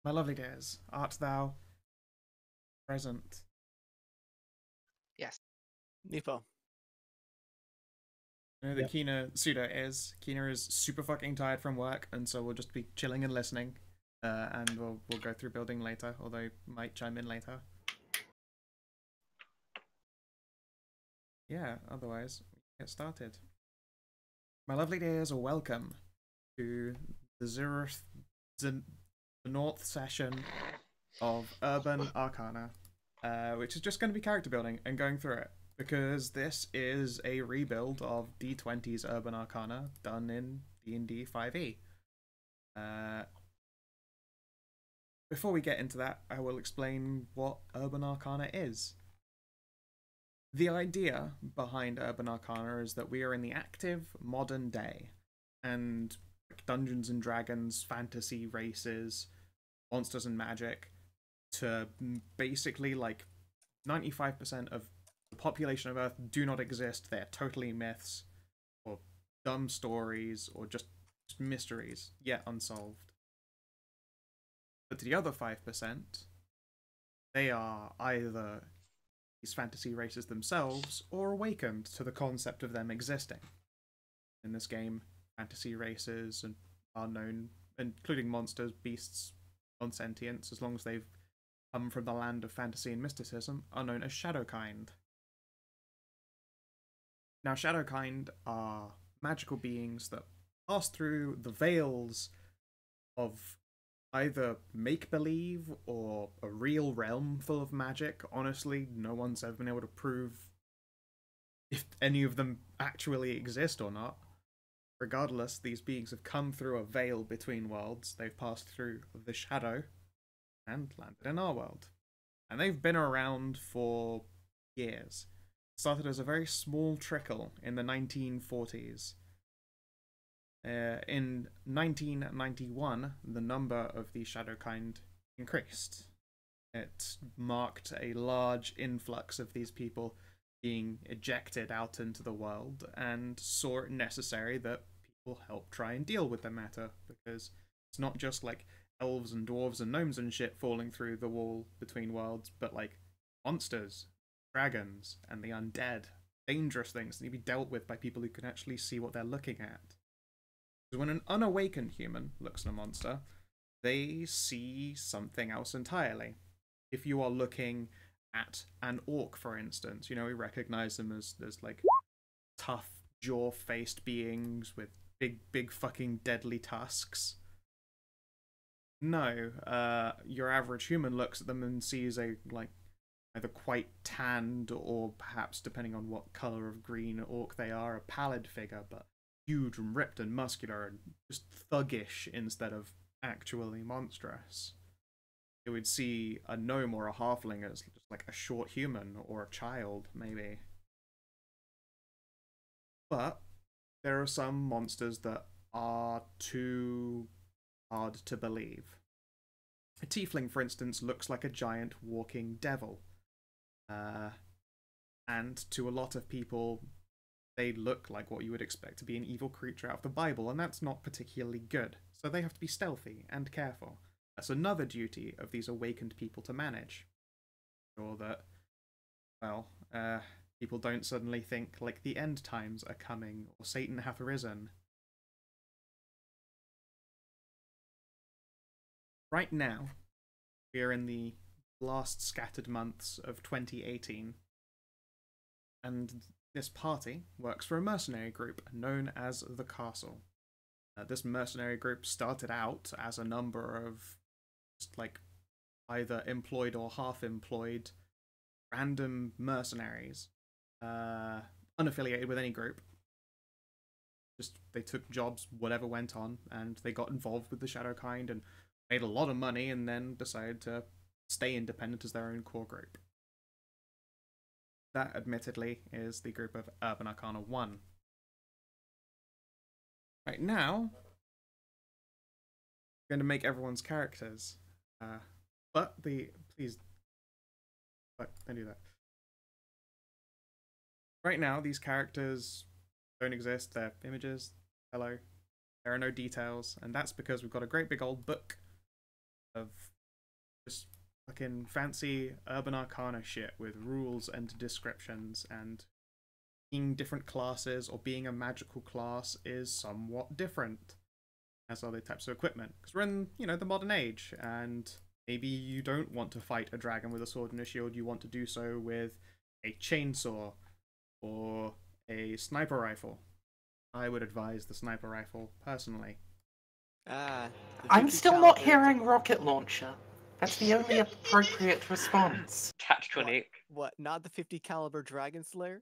My lovely dears, art thou present? Yes. Nipo. I know that Kina is super fucking tired from work, and so we'll just be chilling and listening, and we'll go through building later. Although might chime in later. Yeah. Otherwise, we can get started. My lovely dears, welcome to the North session of Urban Arcana, which is just going to be character building and going through it, because this is a rebuild of D20's Urban Arcana done in D&D 5e. Before we get into that, I will explain what Urban Arcana is. The idea behind Urban Arcana is that we are in the active modern day, and Dungeons and Dragons, fantasy races, monsters and magic, to basically like 95% of the population of Earth do not exist. They're totally myths, or dumb stories, or just mysteries, yet unsolved. But to the other 5%, they are either these fantasy races themselves, or awakened to the concept of them existing. In this game, fantasy races are known, including monsters, beasts, non-sentients, as long as they've come from the land of fantasy and mysticism, are known as Shadowkind. Now, Shadowkind are magical beings that pass through the veils of either make-believe or a real realm full of magic. Honestly, no one's ever been able to prove if any of them actually exist or not. Regardless, these beings have come through a veil between worlds. They've passed through the shadow and landed in our world. And they've been around for years. Started as a very small trickle in the 1940s. In 1991, the number of the Shadowkind increased. It marked a large influx of these people being ejected out into the world, and saw it necessary that people help try and deal with the matter, because it's not just like elves and dwarves and gnomes and shit falling through the wall between worlds, but like monsters, dragons, and the undead. Dangerous things that need to be dealt with by people who can actually see what they're looking at. Because when an unawakened human looks at a monster, they see something else entirely. If you are looking at an orc, for instance, you know, we recognize them as like tough, jaw-faced beings with big fucking deadly tusks. No, your average human looks at them and sees a, like, either quite tanned or perhaps, depending on what color of green orc they are, a pallid figure, but huge and ripped and muscular and just thuggish instead of actually monstrous. You would see a gnome or a halfling as just like a short human or a child, maybe. But there are some monsters that are too hard to believe. A tiefling, for instance, looks like a giant walking devil. And to a lot of people, they look like what you would expect to be an evil creature out of the Bible, and that's not particularly good. So they have to be stealthy and careful. That's another duty of these awakened people to manage. Or that, well, people don't suddenly think like the end times are coming, or Satan hath arisen. Right now, we are in the last scattered months of 2018, and this party works for a mercenary group known as the Castle. This mercenary group started out as a number of just like either employed or half-employed random mercenaries, unaffiliated with any group. Just they took jobs, whatever went on, and they got involved with the Shadowkind and made a lot of money, and then decided to stay independent as their own core group. That, admittedly, is the group of Urban Arcana 1. Right now, I'm going to make everyone's characters. Please, don't do that. Right now, these characters don't exist. They're images. Hello. There are no details, and that's because we've got a great big old book of Just fucking fancy urban arcana shit with rules and descriptions, and being different classes or being a magical class is somewhat different as other types of equipment. Because we're in, the modern age, and maybe you don't want to fight a dragon with a sword and a shield, you want to do so with a chainsaw or a sniper rifle. I would advise the sniper rifle, personally. I'm still not hearing rocket launcher. That's the only appropriate response. Tactical nuke. What? Not the 50 caliber Dragon Slayer?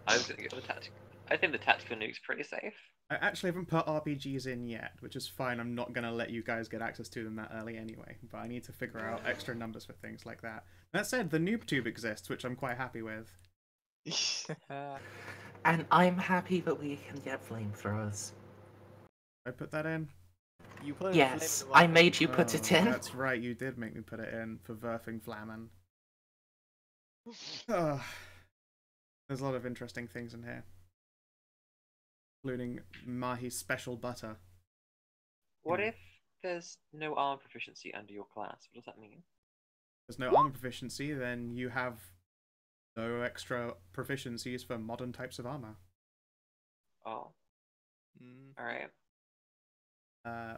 I was gonna go with the tactical. I think the tactical nuke's pretty safe. I actually haven't put RPGs in yet, which is fine. I'm not going to let you guys get access to them that early anyway, but I need to figure out extra numbers for things like that. That said, the noob tube exists, which I'm quite happy with. And I'm happy that we can get flamethrowers. I put that in? You put Yes, I made you put it in. That's right, you did make me put it in for Verfing Flammen. There's a lot of interesting things in here, including Mahi's special butter. What if there's no armor proficiency under your class? What does that mean? There's no armor proficiency, then you have no extra proficiencies for modern types of armor. Oh. Alright.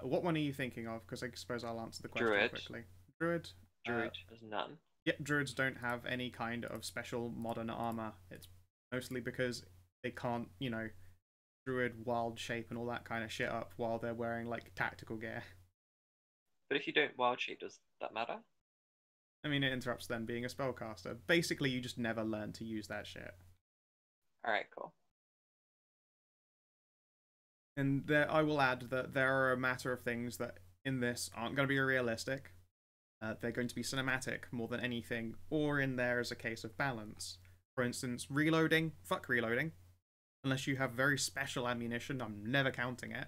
What one are you thinking of? Because I suppose I'll answer the question Druid. quickly. Druid? Druid has none. Yeah, druids don't have any kind of special modern armor. It's mostly because they can't, druid wild shape and all that kind of shit up while they're wearing, like, tactical gear. But if you don't wild shape, does that matter? I mean, it interrupts them being a spellcaster. Basically, you just never learn to use that shit. Alright, cool. And I will add that there are a matter of things that in this aren't going to be realistic. They're going to be cinematic more than anything, or in there as a case of balance. For instance, reloading. Fuck reloading. Unless you have very special ammunition, I'm never counting it.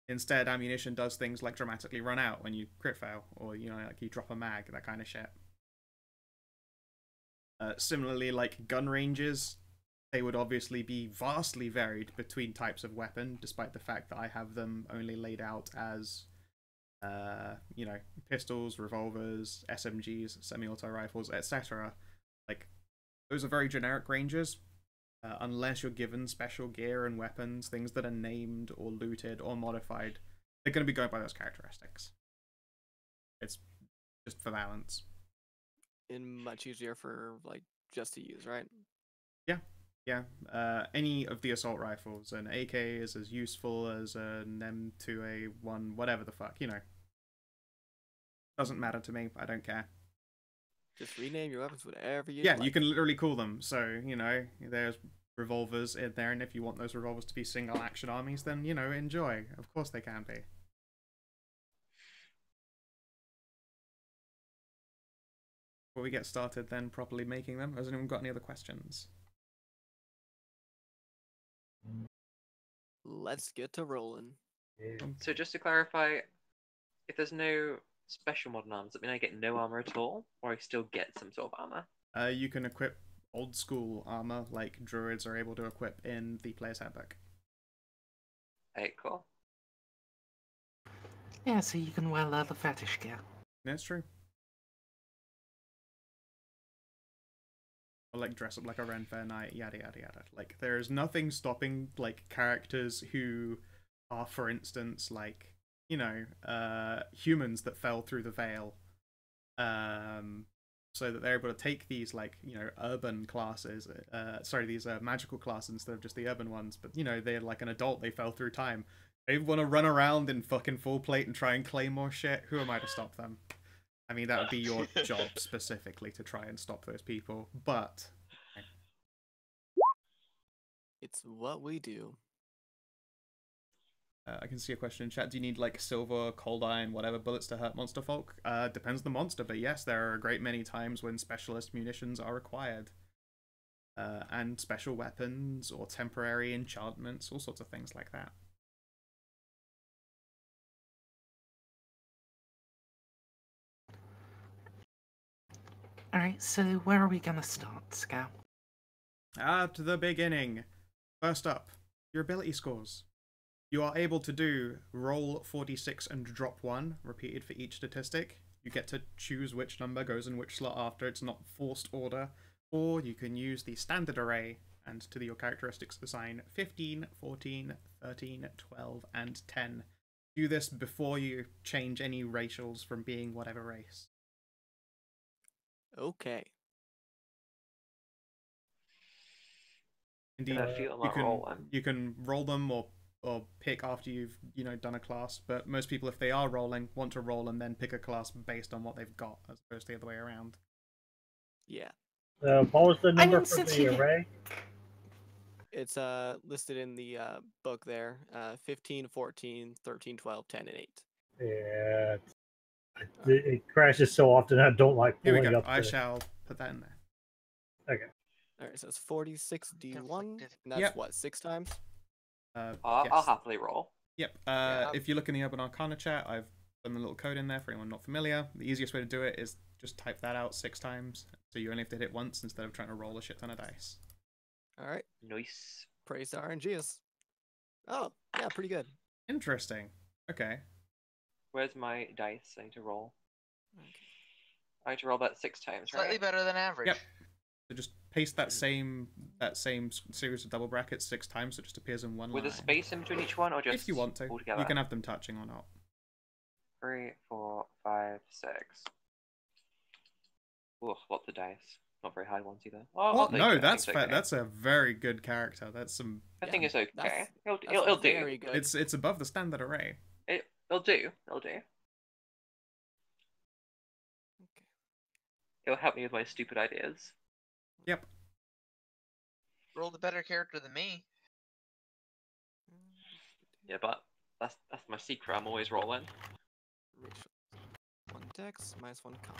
Instead, ammunition does things like dramatically run out when you crit fail, or, like you drop a mag, that kind of shit. Similarly, like gun ranges, they would obviously be vastly varied between types of weapon, despite the fact that I have them only laid out as, pistols, revolvers, SMGs, semi-auto rifles, etc. Like, those are very generic ranges, unless you're given special gear and weapons, things that are named or looted or modified. They're going to be going by those characteristics. It's just for balance. And much easier for, like, just to use, right? Yeah, any of the assault rifles, an AK is as useful as an M2A1, whatever the fuck, Doesn't matter to me, I don't care. Just rename your weapons whatever you Yeah, like. you can literally call them, so, there's revolvers in there, and if you want those revolvers to be single action armies, then, enjoy. Of course they can be. Before we get started then properly making them, has anyone got any other questions? Let's get to rolling. So just to clarify, if there's no special modern armor, does that mean I get no armor at all? Or I still get some sort of armor? You can equip old school armor like druids are able to equip in the player's handbook. Hey, cool. Yeah, so you can wear leather fetish gear. That's true. Or like dress up like a Ren Fair Knight, yada yada yada. Like, there is nothing stopping like characters who are, for instance, like, humans that fell through the veil. So that they're able to take these, like, urban classes, these magical classes instead of just the urban ones, but, they're like an adult, they fell through time. They want to run around in fucking full plate and try and claim more shit. Who am I to stop them? I mean, that would be your job specifically to try and stop those people, but... It's what we do. I can see a question in chat. Do you need, like, silver, cold iron, whatever bullets to hurt monster folk? Depends on the monster, but yes, there are a great many times when specialist munitions are required. And special weapons, or temporary enchantments, all sorts of things like that. Alright, so where are we gonna start, Scout? At the beginning. First up, your ability scores. You are able to do roll 46 and drop 1, repeated for each statistic. you get to choose which number goes in which slot after. It's not forced order. Or you can use the standard array and to your characteristics assign 15, 14, 13, 12, and 10. Do this before you change any racials from being whatever race. Okay. Indeed, you can roll them or pick after you've done a class. But most people, if they are rolling, want to roll and then pick a class based on what they've got, as opposed to the other way around. Yeah. What was the number for the array? It's listed in the book there. 15, 14, 13, 12, 10, and 8. Yeah. It crashes so often I don't like pulling Here we go. up. I shall put that in there. Okay. Alright, so it's 46d1. And that's what, 6 times? I'll happily roll. Yep. If you look in the Urban Arcana chat, I've done a little code in there for anyone not familiar. The easiest way to do it is just type that out 6 times. So you only have to hit it once instead of trying to roll a shit ton of dice. Alright. Nice. Praise to RNGs. Oh, yeah, pretty good. Interesting. Okay. Where's my dice? I need to roll. Okay. I need to roll that 6 times, right? Slightly better than average. Yep. So just paste that same series of double brackets 6 times, so it just appears in one line. With a space in between each one, or just if you want to, altogether? You can have them touching or not. 3, 4, 5, 6. Ugh, lots of dice. Not very high ones either. Oh no, that's that's a very good character. That's some. I think it's okay. It'll do. Very good. It's above the standard array. It'll do. It'll do. Okay. It'll help me with my stupid ideas. Yep. Rolled a better character than me. Yeah, but that's my secret. I'm always rolling. Racial. 1 dex, -1 con.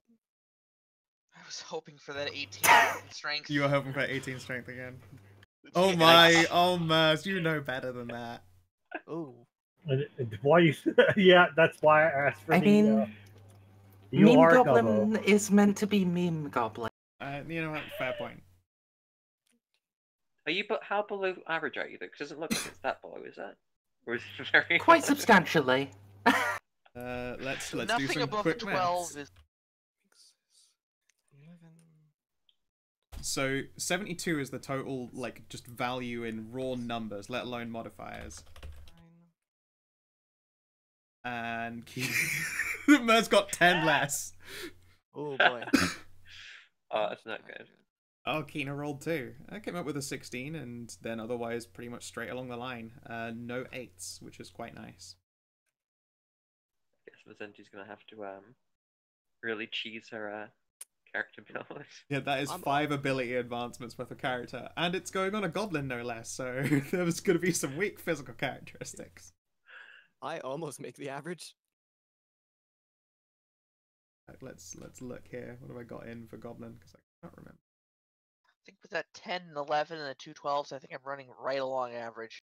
I was hoping for that 18 strength. You were hoping for 18 strength again. Oh my, oh Mers, you know better than that. Oh. Why you? Yeah, that's why I asked for Meme Goblin is meant to be Meme Goblin. You know what? Fair point. Are you? But how below average are you? Though, 'cause it doesn't look like it's that below, is it? Or is it very? Quite substantially. Let's do Nothing some above quick 12 maths. is. So 72 is the total, like, just value in raw numbers, let alone modifiers. And Mer's got 10 less. Oh boy. Oh, that's not good. Oh, Kina rolled 2. I came up with a 16, and then otherwise pretty much straight along the line. No 8s, which is quite nice. I guess Mazenti's gonna have to really cheese her character build. Yeah, that is 5 ability advancements worth of character, and it's going on a goblin no less, so there's going to be some weak physical characteristics. I almost make the average. Let's look here. What have I got in for goblin? Because I can't remember. I think with that 10 and 11 and the 2 12s, I think I'm running right along average.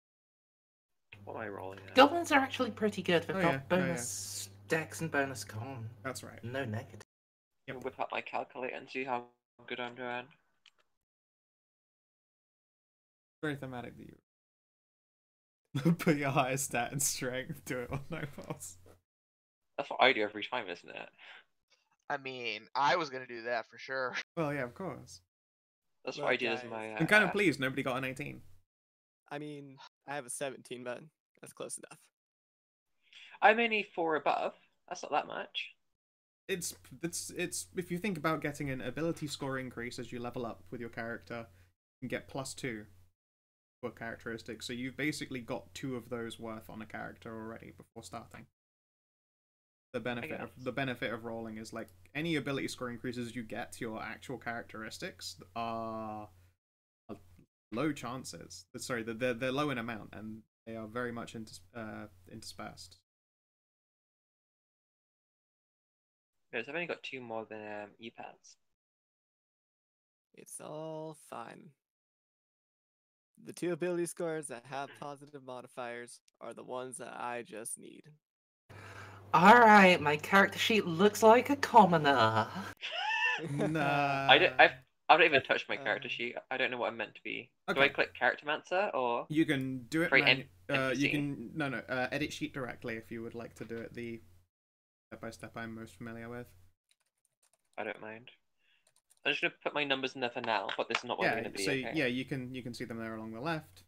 What am I rolling at? Goblins are actually pretty good. They've got bonus dex and bonus con. That's right. No negative. I'm gonna whip out my calculator and see how good I'm doing. Very thematic that you put your highest stat and strength, do it on no pulse. That's what I do every time, isn't it? I mean, I was gonna do that for sure. Well, yeah, of course. That's what I did as my. I'm kind of pleased nobody got an 18. I mean, I have a 17, but that's close enough. I'm only 4 above. That's not that much. It's if you think about getting an ability score increase as you level up with your character, you can get +2 for characteristics. So you've basically got 2 of those worth on a character already before starting. The benefit of rolling is, like, any ability score increases you get to your actual characteristics are low chances. Sorry, they're low in amount and they are very much interspersed. Yes, I've only got 2 more than EPADs. It's all fine. The 2 ability scores that have positive modifiers are the ones that I just need. Alright, my character sheet looks like a commoner. Nah. I've not even touched my character sheet. I don't know what I'm meant to be. Okay. Do I click Charactermancer or? You can do it. Create You can edit sheet directly if you would like to do it the step by step I'm most familiar with. I don't mind. I'm just gonna put my numbers in there for now, but this is not what Yeah, they're gonna be. so Okay? yeah, you can see them there along the left.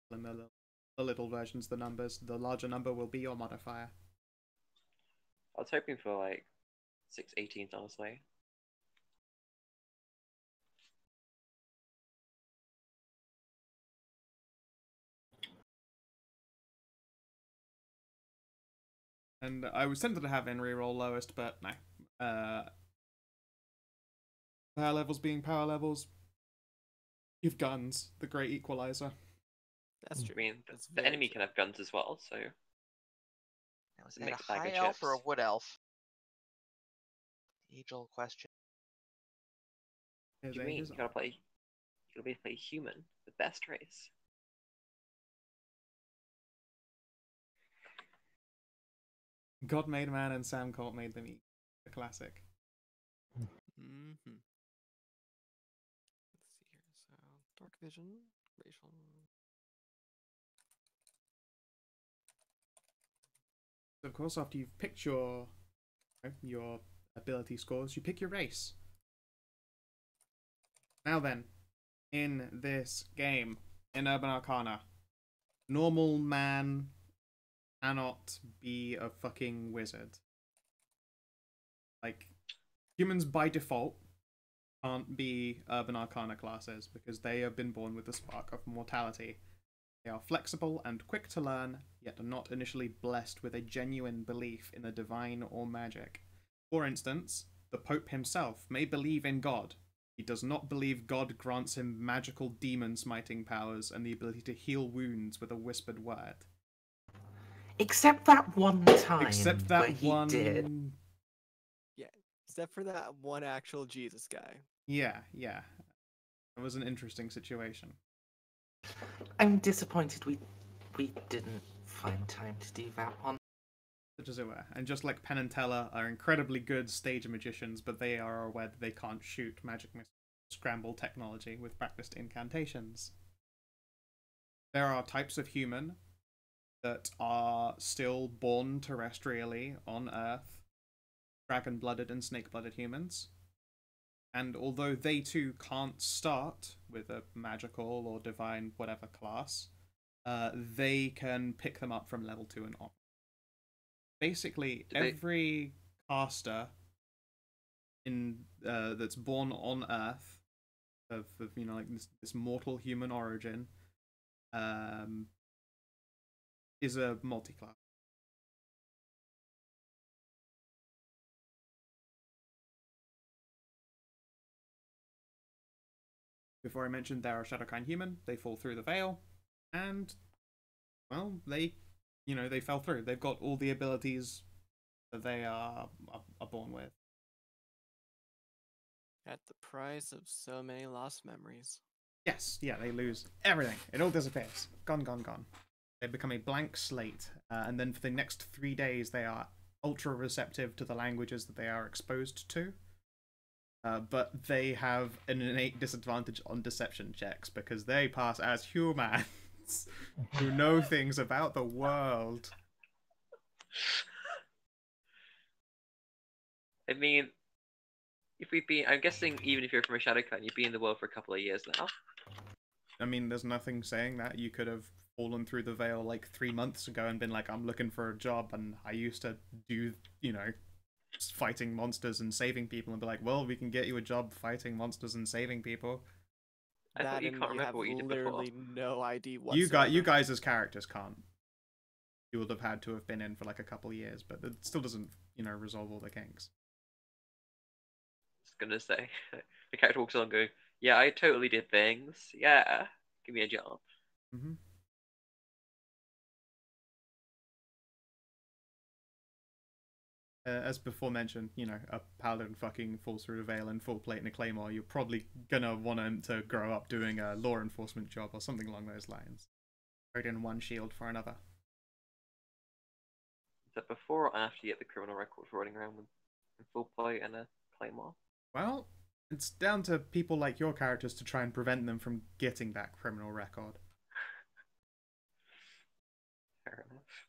And the little versions, the numbers. The larger number will be your modifier. I was hoping for like 6/18, honestly. And I was tempted to have in reroll lowest, but no. Power levels being power levels. You've guns, the great equalizer. That's true. I mean, That's the very enemy true. can have guns as well, so Now, is that mix a bag high of elf or a chips. wood elf? Age-old question. What do you mean? You gotta play human, the best race. God made man and Sam Colt made them eat. A classic. Mm-hmm. Let's see here. So, dark vision, racial. Of course, after you've picked your ability scores, you pick your race. Now then, in this game, in Urban Arcana, normal man cannot be a fucking wizard. Like, humans by default can't be Urban Arcana classes because they have been born with the spark of mortality. They are flexible and quick to learn, yet are not initially blessed with a genuine belief in the divine or magic. For instance, the Pope himself may believe in God. He does not believe God grants him magical demon smiting powers and the ability to heal wounds with a whispered word. Except that one time Except where that he one... did. Yeah, except for that one actual Jesus guy. Yeah. It was an interesting situation. I'm disappointed we didn't find time to do that one. Such as it were. And just like Penn and Teller are incredibly good stage magicians, but they are aware that they can't shoot magic scramble technology with practiced incantations. There are types of human that are still born terrestrially on Earth, dragon-blooded and snake-blooded humans. And although they too can't start with a magical or divine whatever class, they can pick them up from level 2 and on. Basically, every caster in that's born on Earth of you know, like this mortal human origin is a multi-class. Before I mentioned there are Shadowkind human, they fall through the veil, and well, they fell through. They've got all the abilities that they are born with. At the price of so many lost memories. Yes, yeah, they lose everything. It all disappears. Gone. They become a blank slate, and then for the next 3 days they are ultra receptive to the languages that they are exposed to. But they have an innate disadvantage on deception checks because they pass as humans who know things about the world. I mean, I'm guessing even if you're from a Shadowclan, you've been in the world for a couple of years now. I mean, there's nothing saying that. You could have fallen through the veil like 3 months ago and been like, I'm looking for a job and I used to do, fighting monsters and saving people, and be like, well, we can get you a job fighting monsters and saving people. I thought you can't remember what you did before. Literally no ID whatsoever. You guys as characters can't. You would have had to have been in for like a couple of years, but it still doesn't, resolve all the kinks. I was gonna say, the character walks on going, yeah, I totally did things. Yeah, give me a job. Mm-hmm. As before mentioned, a paladin fucking falls through the veil in full plate and a claymore, you're probably gonna want him to grow up doing a law enforcement job or something along those lines. Trade in one shield for another. Is that before or after you get the criminal record for running around with in full plate and a claymore? Well, it's down to people like your characters to try and prevent them from getting that criminal record. Fair enough.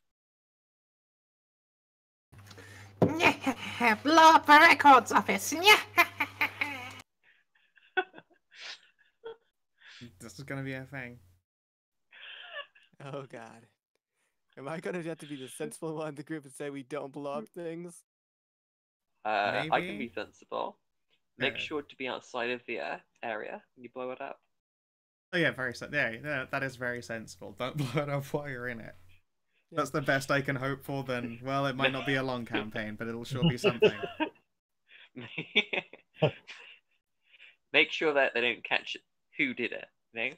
Blow up the records office. This is gonna be a thing. Oh god. Am I gonna have to be the sensible one in the group and say we don't blow up things? I can Maybe? be sensible. Make Yeah. sure to be outside of the area when you blow it up. Oh yeah, yeah, that is very sensible. Don't blow it up while you're in it. Yeah. That's the best I can hope for. Then, well, it might not be a long campaign, but it'll sure be something. Make sure that they don't catch who did it. You know?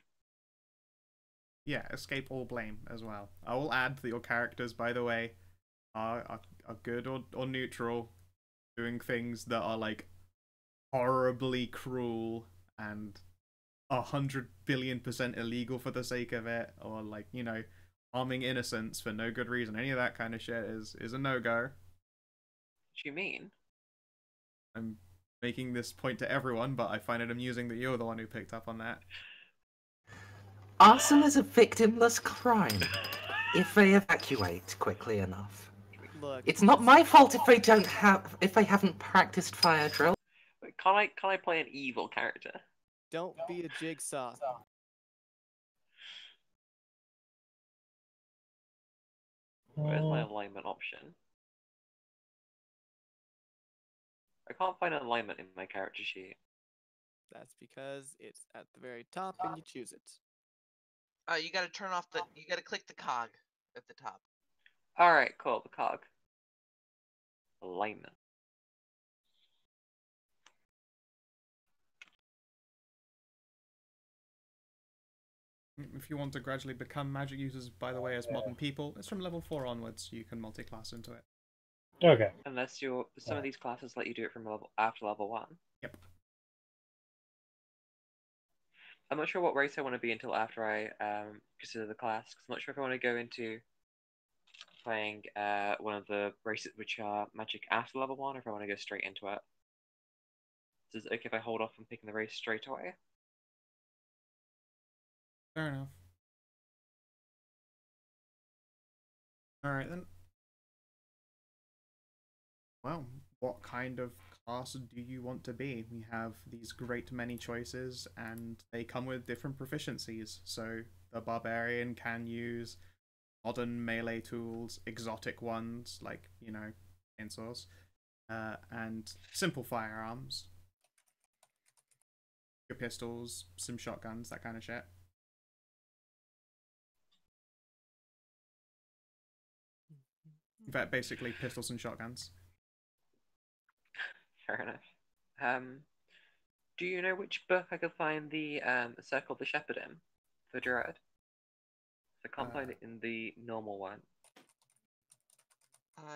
Yeah, escape all blame as well. I will add that your characters, by the way, are good or neutral, doing things that are like horribly cruel and 100 billion% illegal for the sake of it, or like, you know, harming innocents for no good reason. Any of that kind of shit is a no-go. What do you mean? I'm making this point to everyone, but I find it amusing that you're the one who picked up on that. Arson is a victimless crime if they evacuate quickly enough. Look, It's not my fault if they haven't practiced fire drill. Wait, can I play an evil character? don't be a jigsaw. Where's my alignment option? I can't find an alignment in my character sheet. That's because it's at the very top and you choose it. You gotta turn off the. You gotta click the cog at the top. Alright, cool, the cog. Alignment. If you want to gradually become magic users, by the way, as modern people, it's from level 4 onwards you can multi-class into it. Okay. Unless some of these classes let you do it from after level 1. Yep. I'm not sure what race I want to be until after I consider the class, because I'm not sure if I want to go into playing one of the races which are magic after level 1, or if I want to go straight into it. So is it okay if I hold off on picking the race straight away? Fair enough. Alright then. Well, what kind of class do you want to be? We have these great many choices, and they come with different proficiencies. So the barbarian can use modern melee tools, exotic ones like, you know, chainsaws, and simple firearms, your pistols, some shotguns, that kind of shit. In fact, basically pistols and shotguns. Fair enough. Do you know which book I could find the Circle of the Shepherd in for Druid? I can't find it in the normal one.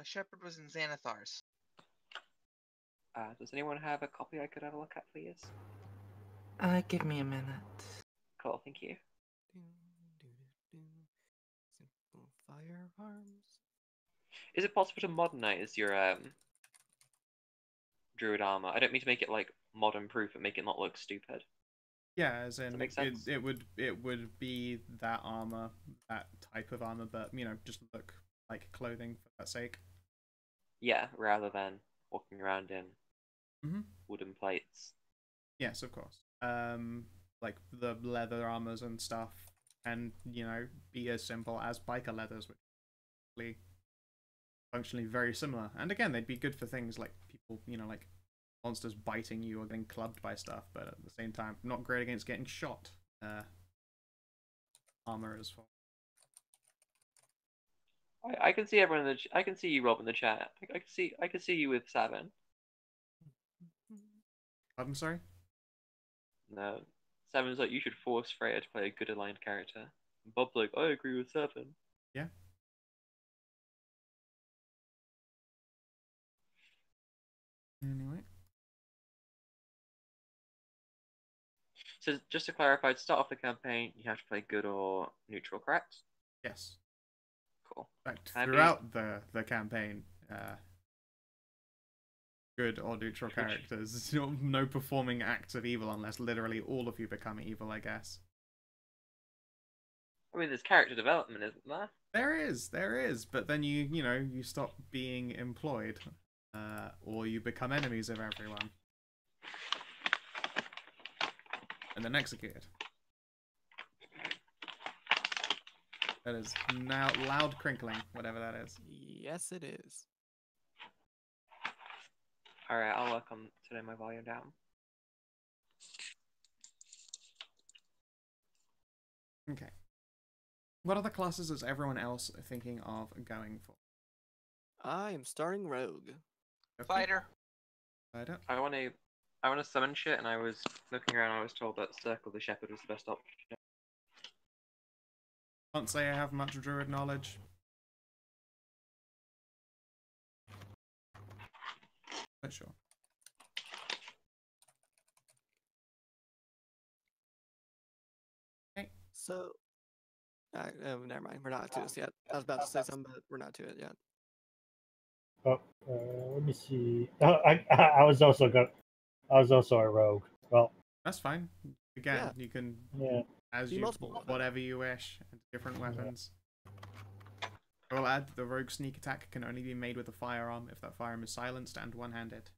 Shepherd was in Xanathar's. Does anyone have a copy I could have a look at, please? Give me a minute. Cool, thank you. Simple firearms. Is it possible to modernize your Druid armor? I don't mean to make it like modern proof and make it not look stupid. Yeah, as in make sense? it would be that armor, that type of armor, but you know, just look like clothing for that sake. Yeah, rather than walking around in Mhm. wooden plates. Yes, of course. Like the leather armors and stuff, and you know, be as simple as biker leathers, which are functionally very similar. And again, they'd be good for things like people, you know, like monsters biting you or getting clubbed by stuff, but at the same time, not great against getting shot. Armor is for. I can see everyone in the. I can see you, Rob, in the chat. I can see you with Savin. I'm sorry. No, Savin's like, you should force Freya to play a good aligned character. And Bob's like, I agree with Savin. Yeah. Anyway. So just to clarify, to start off the campaign, you have to play good or neutral, correct? Yes. Cool. In fact, throughout the campaign, good or neutral characters. No performing acts of evil unless literally all of you become evil, I guess. I mean, there's character development, isn't there? There is, but then you know, you stop being employed. or you become enemies of everyone and then executed. That is now loud crinkling, whatever that is. Yes, it is. Alright, I'll work on turning my volume down. Okay. What other classes is everyone else thinking of going for? I am starting rogue. Okay. Fighter. Fighter. I want to summon shit, and I was looking around and I was told that Circle the Shepherd was the best option. Can't say I have much druid knowledge. But sure. Okay. So, never mind. We're not to this yet. I was about to say something, but we're not to it yet. Oh, let me see. I was also a rogue. Well, That's fine. Again, Yeah. you can yeah. as Be you multiple weapons. whatever you wish, different weapons. I will add the rogue sneak attack can only be made with a firearm if that firearm is silenced and one-handed.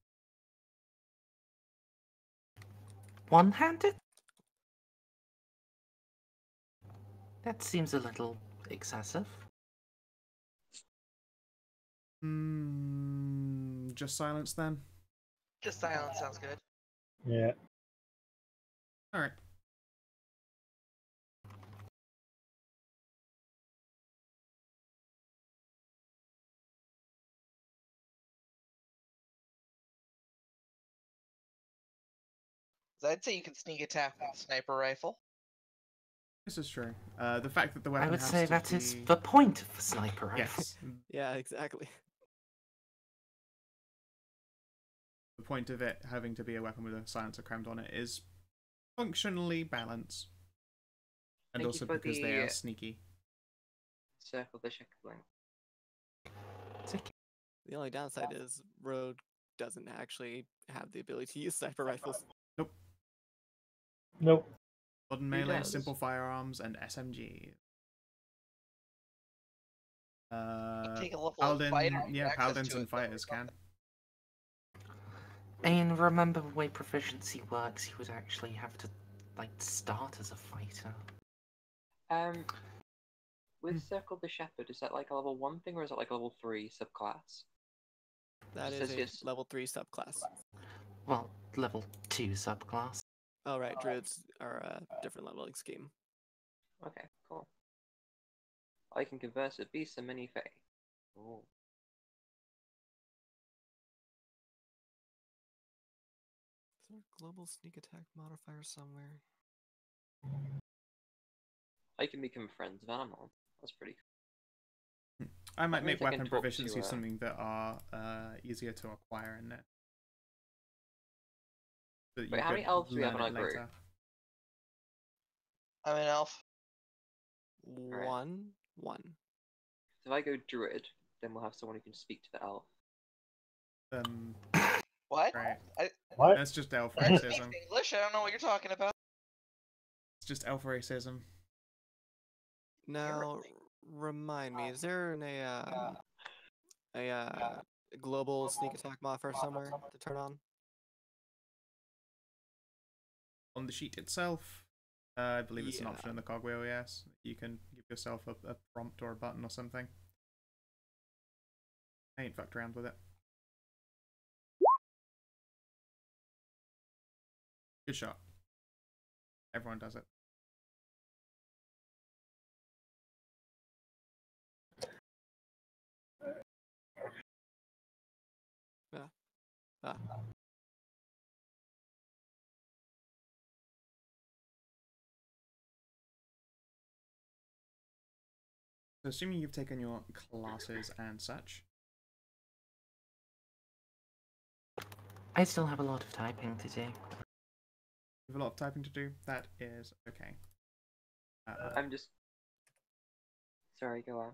One-handed? That seems a little excessive. Just silence then. Just silence sounds good. Yeah. All right. So I'd say you can sneak attack with a sniper rifle. This is true. The fact that the weapon I would has say to that be... is the point of the sniper rifle. Yes. Yeah, exactly. The point of it having to be a weapon with a silencer crammed on it is functionally balance. And Thank you also for because they the- are sneaky. Circle the Shepherd link. The only downside is rogue doesn't actually have the ability to use sniper rifles. Nope. Modern Who melee, does? simple firearms, and SMG. Take a level of Paladin, fighter. you yeah, have access paladins to and it, though, or fighters can. And remember the way proficiency works, you would actually have to, like, start as a fighter. With Circle the Shepherd, is that like a level 1 thing or is it like a level 3 subclass? That It is says a yes. level 3 subclass. Well, level 2 subclass. Oh, right. Druids are a different leveling scheme. Okay, cool. I can converse with beasts and many fae. Oh. Is there a global sneak attack modifier somewhere? I can become friends with animals. That's pretty cool. I might means make I can weapon talk to, proficiency something that are easier to acquire in it. So that Wait, you how many could elves do we have learn in it our group? later. I'm an elf. Right. One. If I go druid, then we'll have someone who can speak to the elf. What? Right. What? That's just elf That speaks racism. English? I don't know what you're talking about. It's just elf racism. Now, remind me, is there a global sneak attack modifier somewhere to turn on? On the sheet itself, I believe it's an Yeah. option in the cogwheel, yes. You can give yourself a prompt or a button or something. I ain't fucked around with it. Good shot. Everyone does it. Ah. So assuming you've taken your classes and such. I still have a lot of typing to do. You have a lot of typing to do. That is okay. I'm just... Sorry, go on.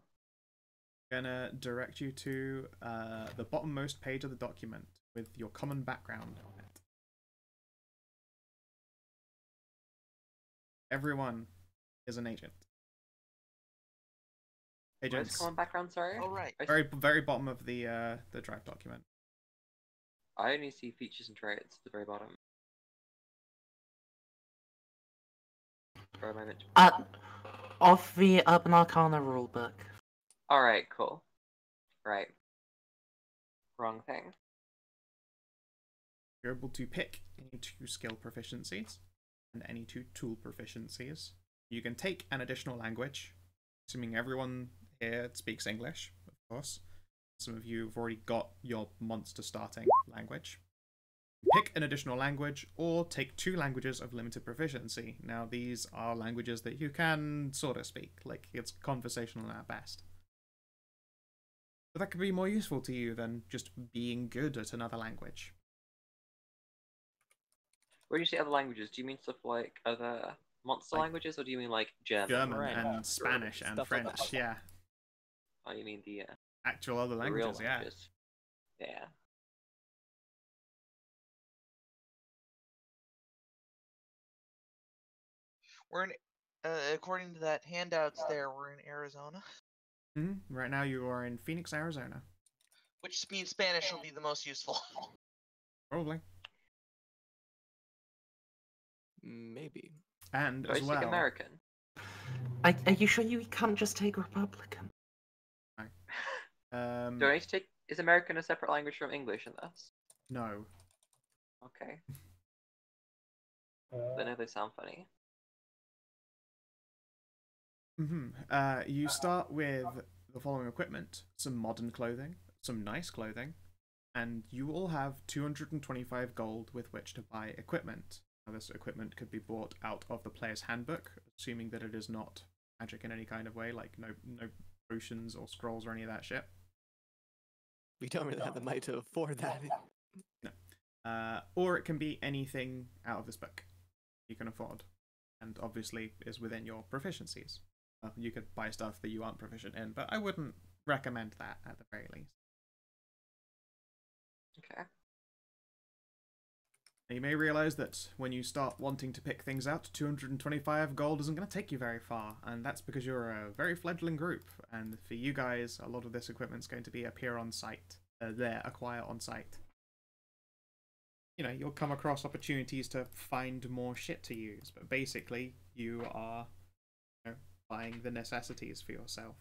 Gonna direct you to the bottommost page of the document with your common background on it. Everyone is an agent. Where's Agents. common background, sorry? Oh, right. Very bottom of the drive document. I only see features and traits at the very bottom. Or am I meant to... Of the Urban Arcana rulebook. Alright, cool. Right. Wrong thing. You're able to pick any 2 skill proficiencies and any 2 tool proficiencies. You can take an additional language, assuming everyone here speaks English, of course. Some of you have already got your monster starting language. Pick an additional language, or take 2 languages of limited proficiency. Now, these are languages that you can sort of speak, like it's conversational at best. But that could be more useful to you than just being good at another language. When you say other languages, do you mean stuff like other monster Like languages, or do you mean like German? German French, and Spanish and stuff like French, that. yeah. Oh, you mean the Actual other real languages, yeah. languages? Yeah. We're in, according to that handouts there, we're in Arizona. Right now you are in Phoenix, Arizona. Which means Spanish will be the most useful. Probably. Maybe. And Do I as speak well, American? Are you sure you can't just take Republican? Do I need to take... Is American a separate language from English in this? no. Okay. I know they sound funny. You start with the following equipment: some modern clothing, some nice clothing, and you all have 225 gold with which to buy equipment. Now, this equipment could be bought out of the player's handbook, assuming that it is not magic in any kind of way, like no potions or scrolls or any of that shit. We don't really have the money to afford that. No. Or it can be anything out of this book you can afford, and obviously is within your proficiencies. You could buy stuff that you aren't proficient in, but I wouldn't recommend that at the very least. Okay. You may realize that when you start wanting to pick things out, 225 gold isn't going to take you very far, and that's because you're a very fledgling group, and for you guys, a lot of this equipment's going to be acquire on site. You know, you'll come across opportunities to find more shit to use, but basically, you are buying the necessities for yourself.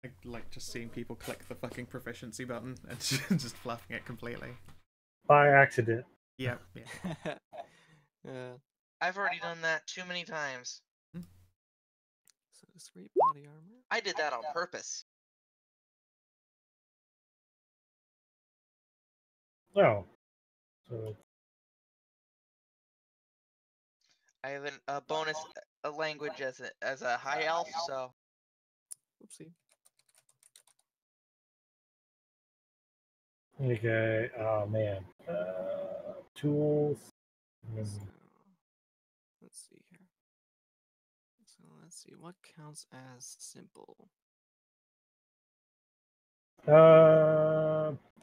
I like just seeing people click the fucking proficiency button and just fluffing it completely. By accident. Yeah. Yeah. I've already done that too many times. So discreet body armor. I did that on purpose. Oh. So I have a bonus language as a high elf, so Whoopsie. okay. Oh man. Tools. So, let's see here. So let's see what counts as simple.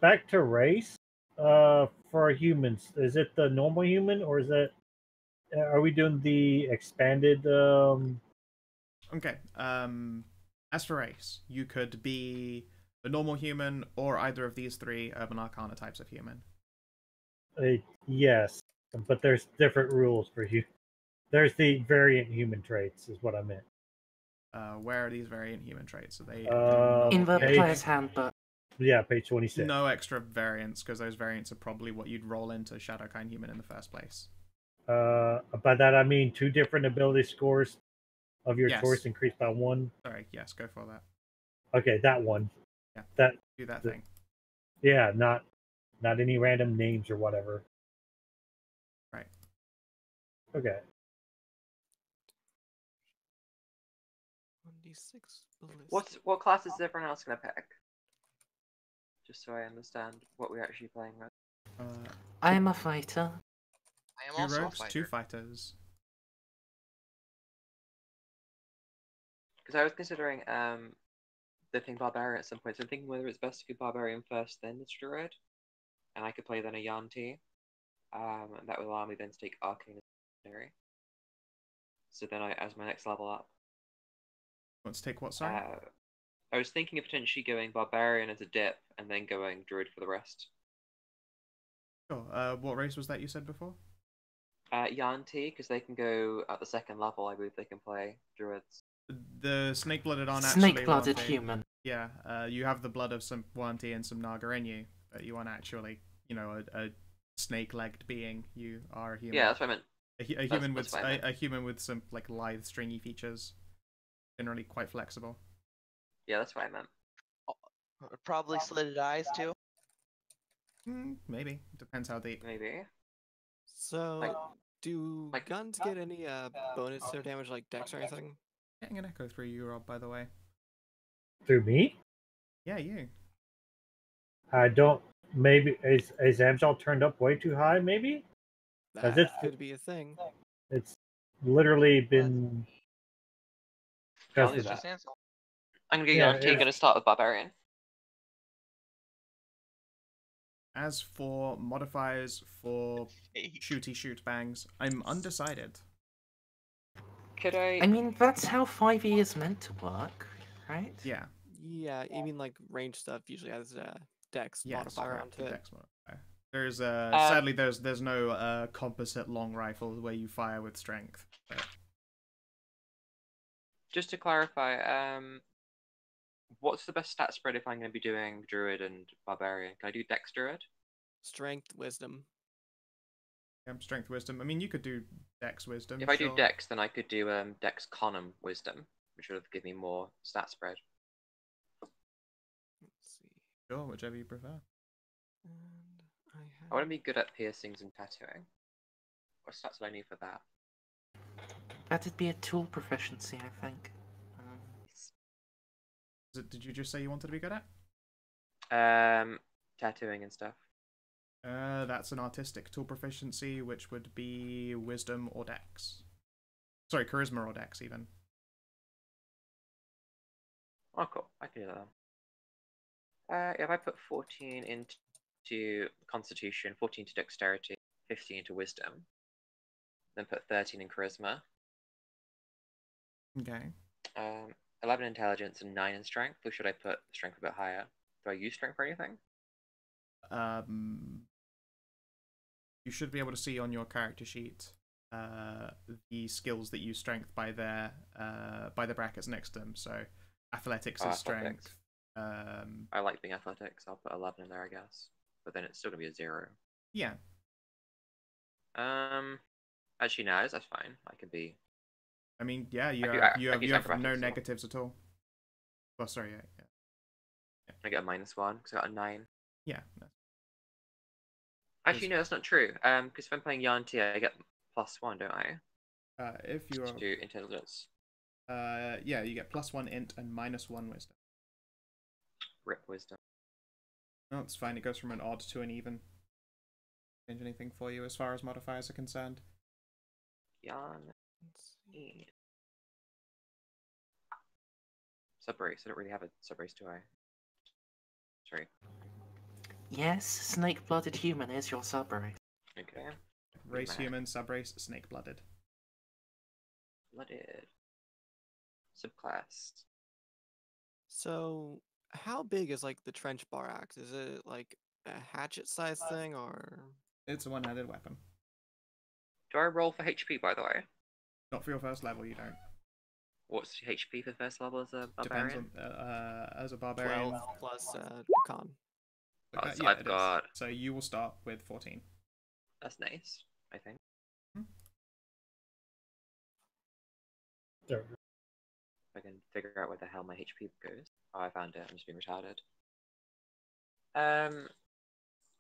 Back to race. For humans, is it the normal human or is it? Are we doing the expanded? Okay. As for race, you could be a normal human or either of these 3 Urban Arcana types of human. Yes, but there's different rules for you. There's the variant human traits, is what I meant. Where are these variant human traits? Are they In the page- player's handbook. Yeah, page 26. no extra variants, because those variants are probably what you'd roll into Shadowkind Human in the first place. By that I mean 2 different ability scores of your Yes. choice increased by 1. Sorry, yes, go for that. Okay, that one. Yeah. That Do that thing. yeah, not any random names or whatever. Right. Okay. 1d6 ballistic. What class is everyone else gonna pick? Just so I understand what we're actually playing with. I am a fighter. I am 2 also rogues, a 2 fighter. fighters. Because I was considering the thing barbarian at some point, so I'm thinking whether it's best to go barbarian first, then the druid, and I could play then a Yanti. That would allow me then to take arcane as secondary. So then as my next level up. Want to take what, sorry? I was thinking of potentially going Barbarian as a dip and then going Druid for the rest. Sure. What race was that you said before? Yanti, because they can go at the second level, I believe they can play Druids. The snake-blooded aren't actually Snake-blooded Wanti. human. Yeah, you have the blood of some Wanti and some Naga in you, but you aren't actually, a snake-legged being. You are a human. Yeah, that's what I meant. A human that's with what I meant. a human with some like lithe, stringy features, generally quite flexible. Yeah, that's what I meant. Probably slitted eyes too. Maybe depends how deep. Maybe. So, do like- guns get any bonus to their damage, like dex or anything? Getting an echo through you, Rob. By the way. Through me? Yeah, you. I don't. Maybe is Amsal turned up way too high? Maybe That it- could be a thing. it's literally been Yeah, I'll because do of that. that. I'm gonna go Yeah, Yanti, it's- gonna start with Barbarian. As for modifiers for shooty shoot bangs, I'm undecided. Could I? I mean, that's how 5e is meant to work, right? Yeah. Yeah, I mean, like range stuff usually has a dex Yes, modifier correct, onto the it. dex modifier. There's sadly there's no composite long rifle where you fire with strength. But... Just to clarify, what's the best stat spread if I'm going to be doing Druid and Barbarian? Can I do Dex Druid? Strength, wisdom. Strength, wisdom. I mean, you could do dex, wisdom. If I sure. do Dex, then I could do Dex Conum Wisdom, which would give me more stat spread. Let's see. Sure, whichever you prefer. And I I want have... to be good at piercings and tattooing. What stats do I need for that? That'd be a tool proficiency, I think. Did you just say you wanted to be good at? Tattooing and stuff. That's an artistic tool proficiency, which would be wisdom or dex. Sorry, charisma or dex, even. Oh, cool. I can do that then. If I put 14 into Constitution, 14 to Dexterity, 15 to Wisdom, then put 13 in Charisma, Okay. 11 Intelligence, and 9 in Strength, or should I put Strength a bit higher? Do I use Strength for anything? You should be able to see on your character sheet the skills that use strength by the brackets next to them. So athletics is strength. I like being athletics. I'll put 11 in there, I guess. But then it's still gonna be a 0. Yeah. Actually, no, that's fine. I can be. I mean, yeah, you I have use no acrobatics as well. negatives at all. Oh, sorry, yeah. I get a -1 because I got a 9. Yeah. No. Actually, no, that's not true. Because if I'm playing Yanti, I get +1, don't I? If you To are, do intelligence. yeah, you get +1 int and -1 wisdom. Rip wisdom. No, it's fine. It goes from an odd to an even. Change anything for you as far as modifiers are concerned? Yanti. Subrace. I don't really have a subrace, do I? Sorry. Yes, snake-blooded human is your subrace. Okay. Race Mad. human, subrace, snake-blooded. Blooded. Subclass. So, how big is like the trench bar axe? Is it like a hatchet-sized thing, or? It's a one-handed weapon. Do I roll for HP, by the way? Not for your first level, you don't. What's HP for first level as a Depends barbarian? on as a barbarian. 12 plus con. Like So yeah, I've it is. got. So you will start with 14. That's nice, I think. There. If I can figure out where the hell my HP goes. Oh, I found it. I'm just being retarded.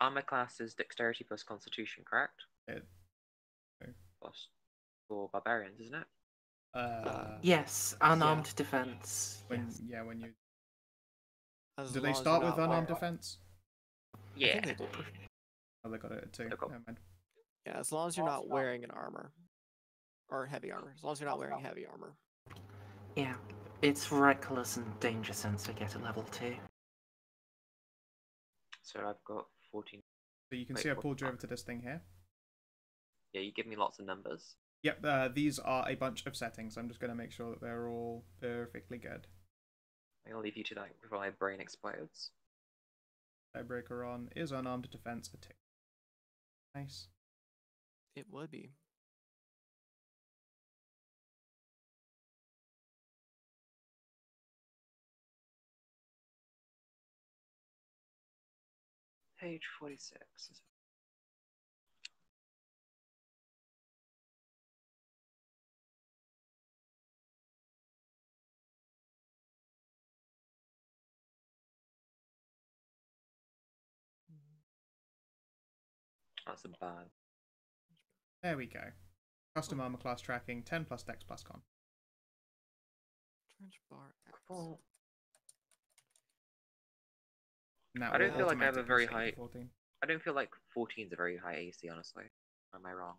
Armor class is Dexterity plus Constitution, correct? It, Plus for barbarians, isn't it? Yes, unarmed defense. when Yes. yeah, when you As do long they as you're start with not unarmed wearing- defense? I Yeah. think they do. Oh, they got it at 2. Okay. Never mind. Yeah, as long as you're not wearing an armor. Or heavy armor. As long as you're not wearing heavy armor. Yeah, it's reckless and danger sense I get at level 2. So I've got 14. So you can Wait, see I what- pulled you over to this thing here. Yeah, you give me lots of numbers. Yep, these are a bunch of settings. I'm just going to make sure that they're all perfectly good. I'm gonna leave you to that before my brain explodes. Tiebreaker on is unarmed defense a tick. Nice. It would be. Page 46. That's a bad. There we go. Custom armor class tracking, 10 plus dex plus con. Trench bar X. Cool. And that I don't will feel like I have a automatically very set you high. to 14. I don't feel like 14 is a very high AC, honestly. Or am I wrong?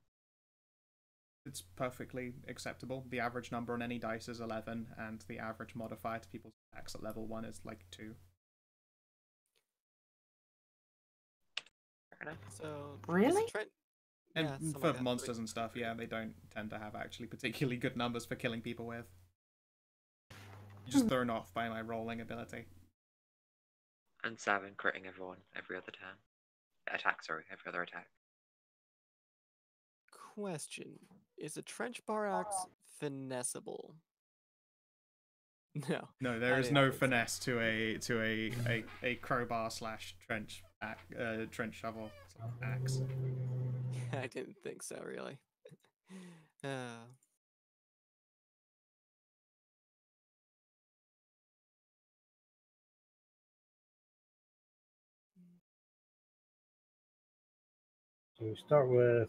It's perfectly acceptable. The average number on any dice is 11, and the average modifier to people's attacks at level 1 is like 2. Fair enough. So Really? And Yeah, something for like that. monsters and stuff, yeah, they don't tend to have actually particularly good numbers for killing people with. You're just thrown off by my rolling ability. And 7 critting everyone every other turn. Attack, sorry, every other attack. Question: is a trench bar axe finessable? No. No, there I is didn't no think so. finesse to a crowbar slash trench shovel axe. I didn't think so, really. uh, So we start with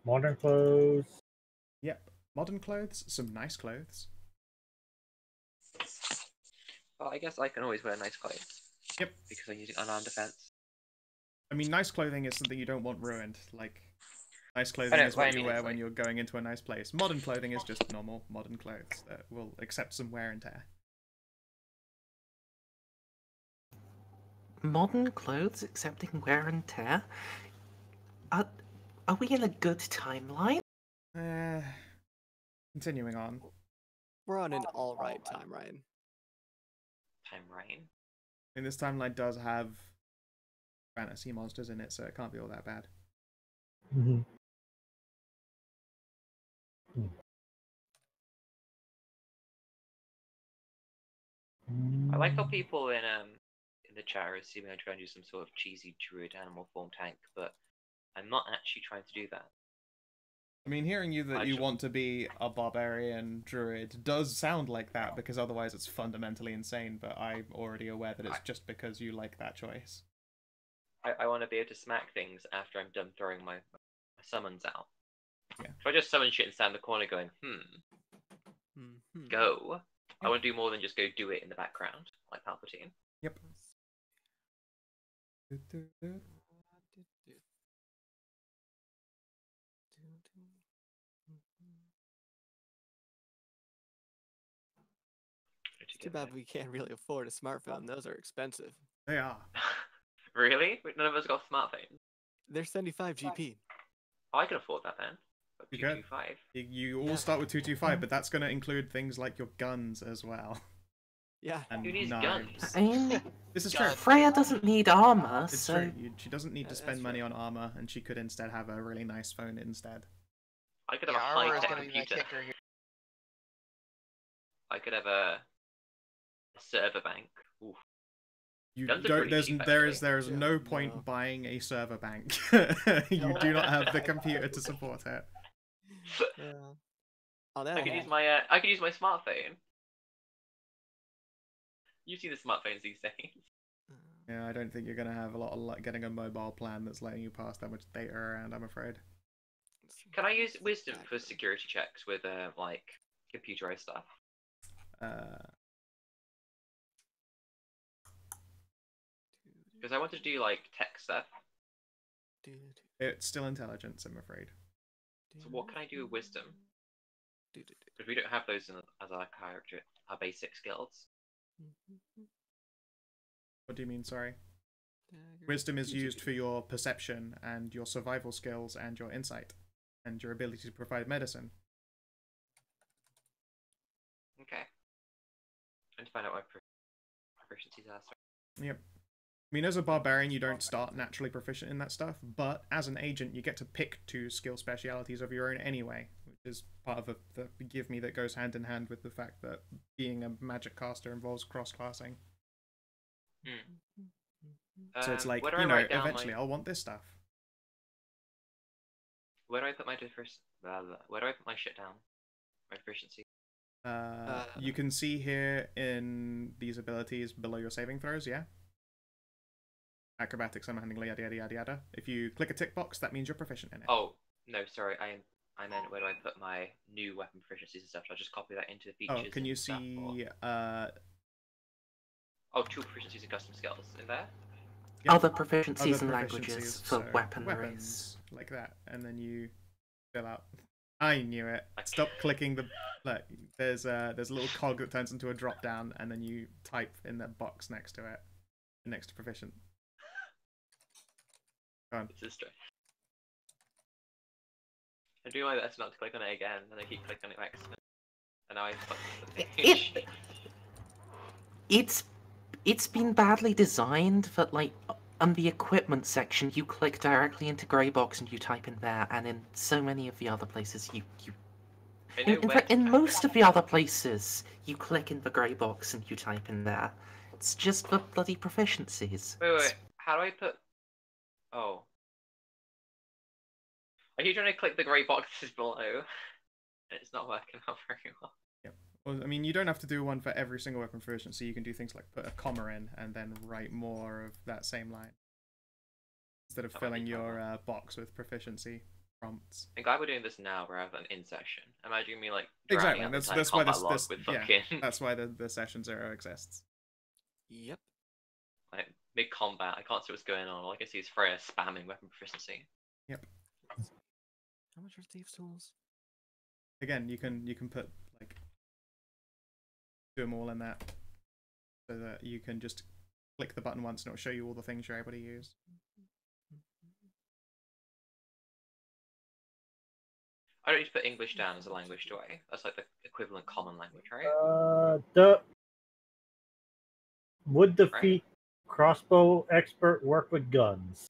modern clothes. Yep, modern clothes, some nice clothes. Well, I guess I can always wear nice clothes. Yep. Because I'm using unarmed defense. I mean, nice clothing is something you don't want ruined. Like, nice clothing is what you wear when you're going into a nice place. Modern clothing is just normal modern clothes that will accept some wear and tear. Modern clothes accepting wear and tear? Are we in a good timeline? Continuing on. we're on an all right time, Ryan. Time rain. I mean, this timeline does have fantasy monsters in it, so it can't be all that bad. Mm-hmm. I like how people in the chat are assuming I try and do some sort of cheesy druid animal form tank, but I'm not actually trying to do that. I mean, hearing you that you want to be a barbarian druid does sound like that, because otherwise it's fundamentally insane, but I'm already aware that it's just because you like that choice. I want to be able to smack things after I'm done throwing my summons out. Yeah. If I just summon shit and stand in the corner going, go, I want to do more than just go do it in the background, like Palpatine. Yep. It's too bad we can't really afford a smartphone. Those are expensive. They are. Really? None of us got smartphones. They're 75 GP. Oh, I can afford that then. You could. 225. You all start with 225, but that's going to include things like your guns as well. Yeah. And Who needs knives. guns? I mean, This is true. Freya doesn't need armor, It's so... true. She doesn't need to That's spend money true. on armor, and she could instead have a really nice phone instead. I could have Yeah, a armor is high-tech gonna be my computer. kicker here. I could have a server bank. Oof. You Guns are don't. pretty cheap, There actually. is no No. point buying a server bank. You do not have the computer to support it. Yeah. On that I could hand, use my smartphone. You see the smartphones these days. Yeah, I don't think you're gonna have a lot of luck getting a mobile plan that's letting you pass that much data around. I'm afraid. Can I use wisdom for security checks with like computerized stuff? Because I want to do like tech stuff. It's still intelligence, I'm afraid. So what can I do with wisdom? Because we don't have those as our character, our basic skills. What do you mean? Sorry. Wisdom is used for your perception and your survival skills and your insight and your ability to provide medicine. Okay. And to find out what proficiencies are. Sorry. Yep. I mean, as a barbarian, you don't start naturally proficient in that stuff, but as an agent, you get to pick 2 skill specialities of your own anyway, which is part of the give me that goes hand in hand with the fact that being a magic caster involves cross-classing. So it's like, you know, eventually I'll want this stuff. Where do I put my where do I put my shit down? My proficiency. You can see here in these abilities below your saving throws, yeah? Acrobatics, armor handling, yada yada yada yada. If you click a tick box, that means you're proficient in it. Oh, no, sorry, I meant where do I put my new weapon proficiencies and stuff? I'll just copy that into the features. Oh, can you see... Oh, 2 proficiencies and custom skills in there? Yep. Other proficiencies and languages for so weapons, like that, and then you fill out. I knew it. Stop clicking the. Look, there's a little cog that turns into a drop down, and then you type in the box next to it, next to proficient. Go on. This is strange. I do my best not to click on it again, and I keep clicking on it by accident. And now I fucked the page. It's been badly designed that, like, on the equipment section, you click directly into grey box and you type in there, and in so many of the other places, in most of the other places, you click in the grey box and you type in there. It's just the bloody proficiencies. Wait. How do I put... Oh. I keep trying to click the grey boxes below, and it's not working out very well. Yep. Well, I mean, you don't have to do one for every single weapon proficiency. You can do things like put a comma in and then write more of that same line. Instead of filling your box with proficiency prompts. I'm glad we're doing this now rather than in session. Imagine me, like, exactly. That's why that's why the session 0 exists. Yep. Like, mid combat, I can't see what's going on. All I can see is Freya spamming weapon proficiency. Yep. How much are Thieves' Tools? Again, you can put, like, do them all in that, so that you can just click the button once and it'll show you all the things you're able to use. I don't need to put English down as a language, do I? That's like the equivalent common language, right? Would the feat crossbow expert work with guns?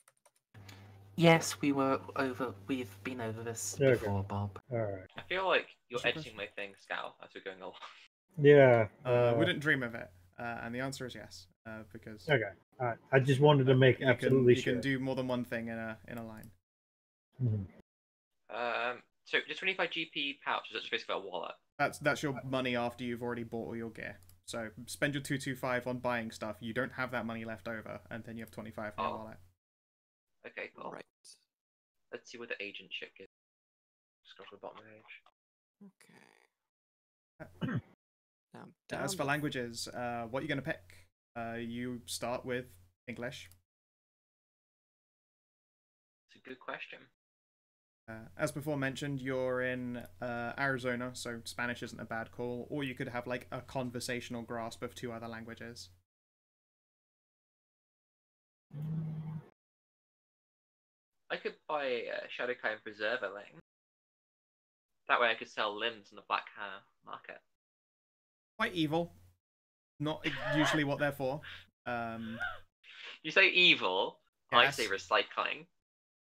Yes, we've been over this before, Bob. Alright. I feel like you're editing my thing, Scout, as we're going along. Yeah. Wouldn't dream of it. And the answer is yes, because... Okay. Alright. I just wanted to make absolutely sure. You can do more than one thing in a line. Mm-hmm. So just 25 GP pouch, is that just basically a wallet? That's your money after you've already bought all your gear. So spend your 225 on buying stuff. You don't have that money left over, and then you have 25 in your wallet. Okay, cool. Right. Let's see what the agent chick is. Just go to the bottom of the page. Okay. Now, as for languages, what are you going to pick? You start with English. It's a good question. As before mentioned, you're in Arizona, so Spanish isn't a bad call. Or you could have like a conversational grasp of 2 other languages. I could buy a Shadowkai and Preserverling. That way I could sell limbs in the Black Hannah market. Quite evil. Not usually what they're for. You say evil, yes. I say recycling.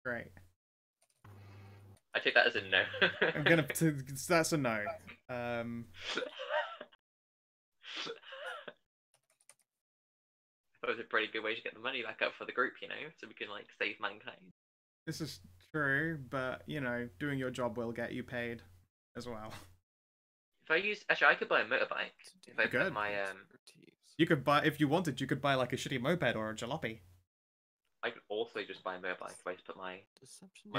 Great. I take that as a no. That's a no. I thought it was a pretty good way to get the money back up for the group, you know, so we can, like, save mankind. This is true, but, you know, doing your job will get you paid as well. If I use... Actually, I could buy a motorbike. If I put my... You could buy... If you wanted, you could buy, like, a shitty moped or a jalopy. I could also just buy a motorbike if I just put my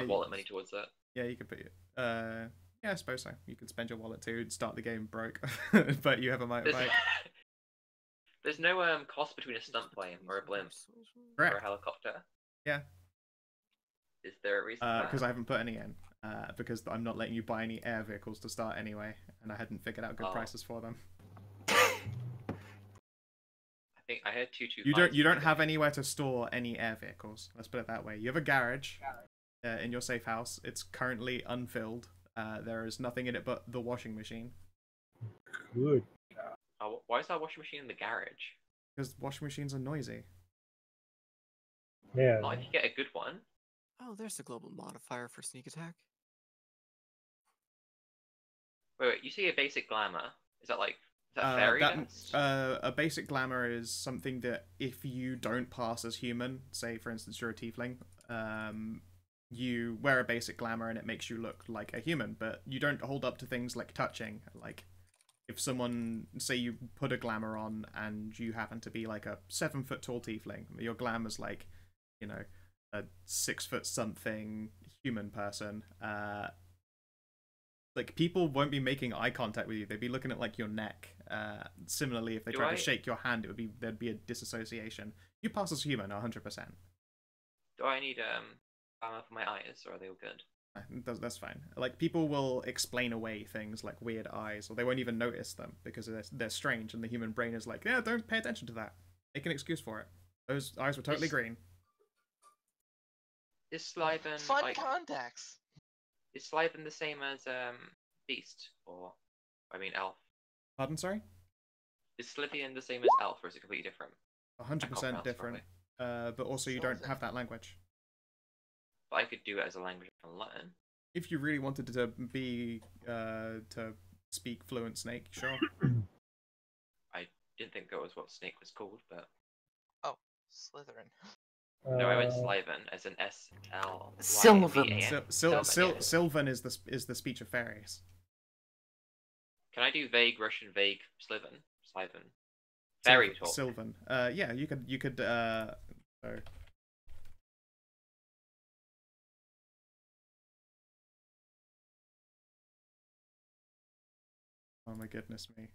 wallet money towards it. Yeah, you could put... yeah, I suppose so. You could spend your wallet too, start the game broke, but you have a motorbike. There's no cost between a stunt plane or a blimp or a helicopter. Yeah. Is there a reason? Because I haven't put any in. Because I'm not letting you buy any air vehicles to start anyway, and I hadn't figured out good prices for them. I think I heard 225. You don't have anywhere to store any air vehicles. Let's put it that way. You have a garage in your safe house. It's currently unfilled. There is nothing in it but the washing machine. Good. Why is that washing machine in the garage? Because washing machines are noisy. Yeah. Not if you get a good one. Oh, there's the global modifier for sneak attack. Wait, you see a basic glamour. Is that fairy dust? A basic glamour is something that if you don't pass as human, say for instance you're a tiefling, you wear a basic glamour and it makes you look like a human, but you don't hold up to things like touching. Like if someone, say you put a glamour on and you happen to be like a 7 foot tall tiefling, your glamour's like, you know, a 6 foot something human person, like people won't be making eye contact with you. They'd be looking at like your neck. Similarly, if they tried to shake your hand, there'd be a disassociation. You pass as human, 100%. Do I need armor for my eyes, or are they all good? That's fine. Like people will explain away things like weird eyes, or they won't even notice them because they're strange, and the human brain is like, yeah, don't pay attention to that. Make an excuse for it. Those eyes were totally green. Is Slytherin Fun contacts. Is Slytherin the same as Beast, or I mean Elf? Pardon, sorry? Is Slytherin the same as Elf, or is it completely different? 100% different. But also you don't have that language. But I could do it as a language I can learn. If you really wanted to be to speak fluent Snake, sure. I didn't think that was what Snake was called, but Oh, Slytherin. no, I went Slytherin as an S-L. Sylvan. Sylvan is the speech of fairies. Can I do vague Russian, vague Slytherin? Fairy talk. Sylvan. Yeah, you could. So. Oh my goodness me.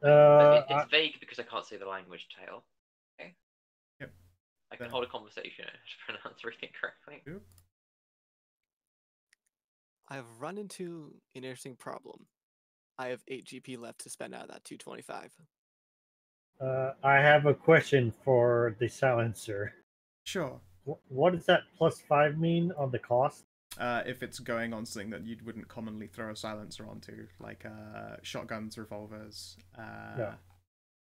It's vague because I can't say the language tail. Okay. Yep. I can hold a conversation and pronounce everything correctly. Yep. I've run into an interesting problem. I have 8 GP left to spend out of that 225. I have a question for the silencer. Sure. What does that +5 mean on the cost? If it's going on something that you wouldn't commonly throw a silencer onto, like shotguns, revolvers, kind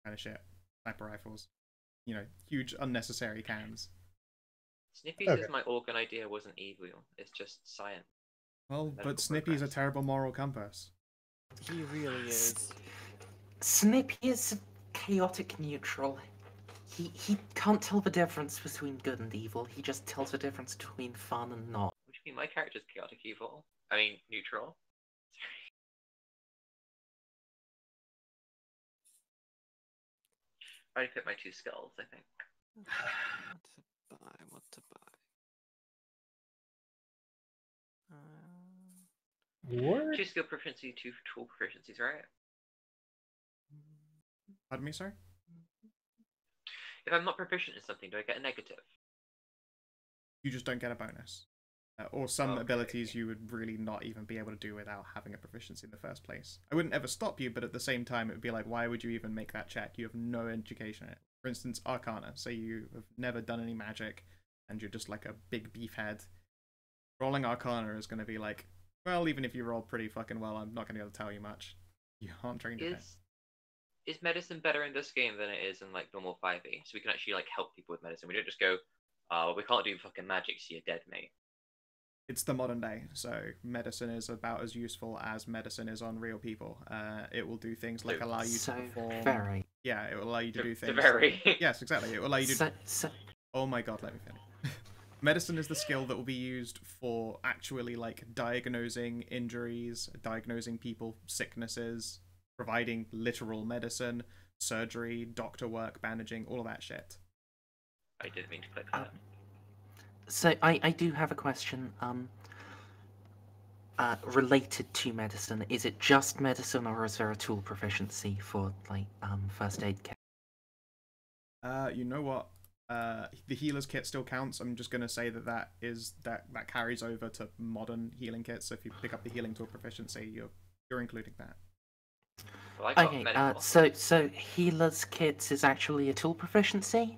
of shit, sniper rifles, you know, huge unnecessary cans. Snippy says my organ idea wasn't evil; it's just science. Well, but Snippy's a terrible moral compass. He really is. Snippy is chaotic neutral. He can't tell the difference between good and evil. He just tells the difference between fun and not. What do you mean? My character's chaotic evil. I mean, neutral. I already picked my 2 skills, I think. What to buy? What? 2 skill proficiency, 2 tool proficiencies, right? Pardon me, sorry? If I'm not proficient in something, do I get a negative? You just don't get a bonus. Or some abilities you would really not even be able to do without having a proficiency in the first place. I wouldn't ever stop you, but at the same time, it would be like, why would you even make that check? You have no education in it. For instance, Arcana. Say you have never done any magic, and you're just like a big beefhead. Rolling Arcana is going to be like, well, even if you roll pretty fucking well, I'm not going to be able to tell you much. You aren't trained in it. Is medicine better in this game than it is in like normal 5e? So we can actually like help people with medicine. We don't just go, we can't do fucking magic, so you're dead, mate. It's the modern day, so medicine is about as useful as medicine is on real people. It will do things like allow you to perform. Very. Yeah, it will allow you to do things. Very. Yes, exactly. It will allow you to. Oh my god, let me finish. Medicine is the skill that will be used for actually like diagnosing injuries, diagnosing people sicknesses, providing literal medicine, surgery, doctor work, bandaging, all of that shit. I didn't mean to click that. So I do have a question. Related to medicine, is it just medicine, or is there a tool proficiency for like first aid kit? You know what? The healer's kit still counts. I'm just gonna say that carries over to modern healing kits. So if you pick up the healing tool proficiency, you're including that. Well, I got Okay, medical. so healer's kits is actually a tool proficiency?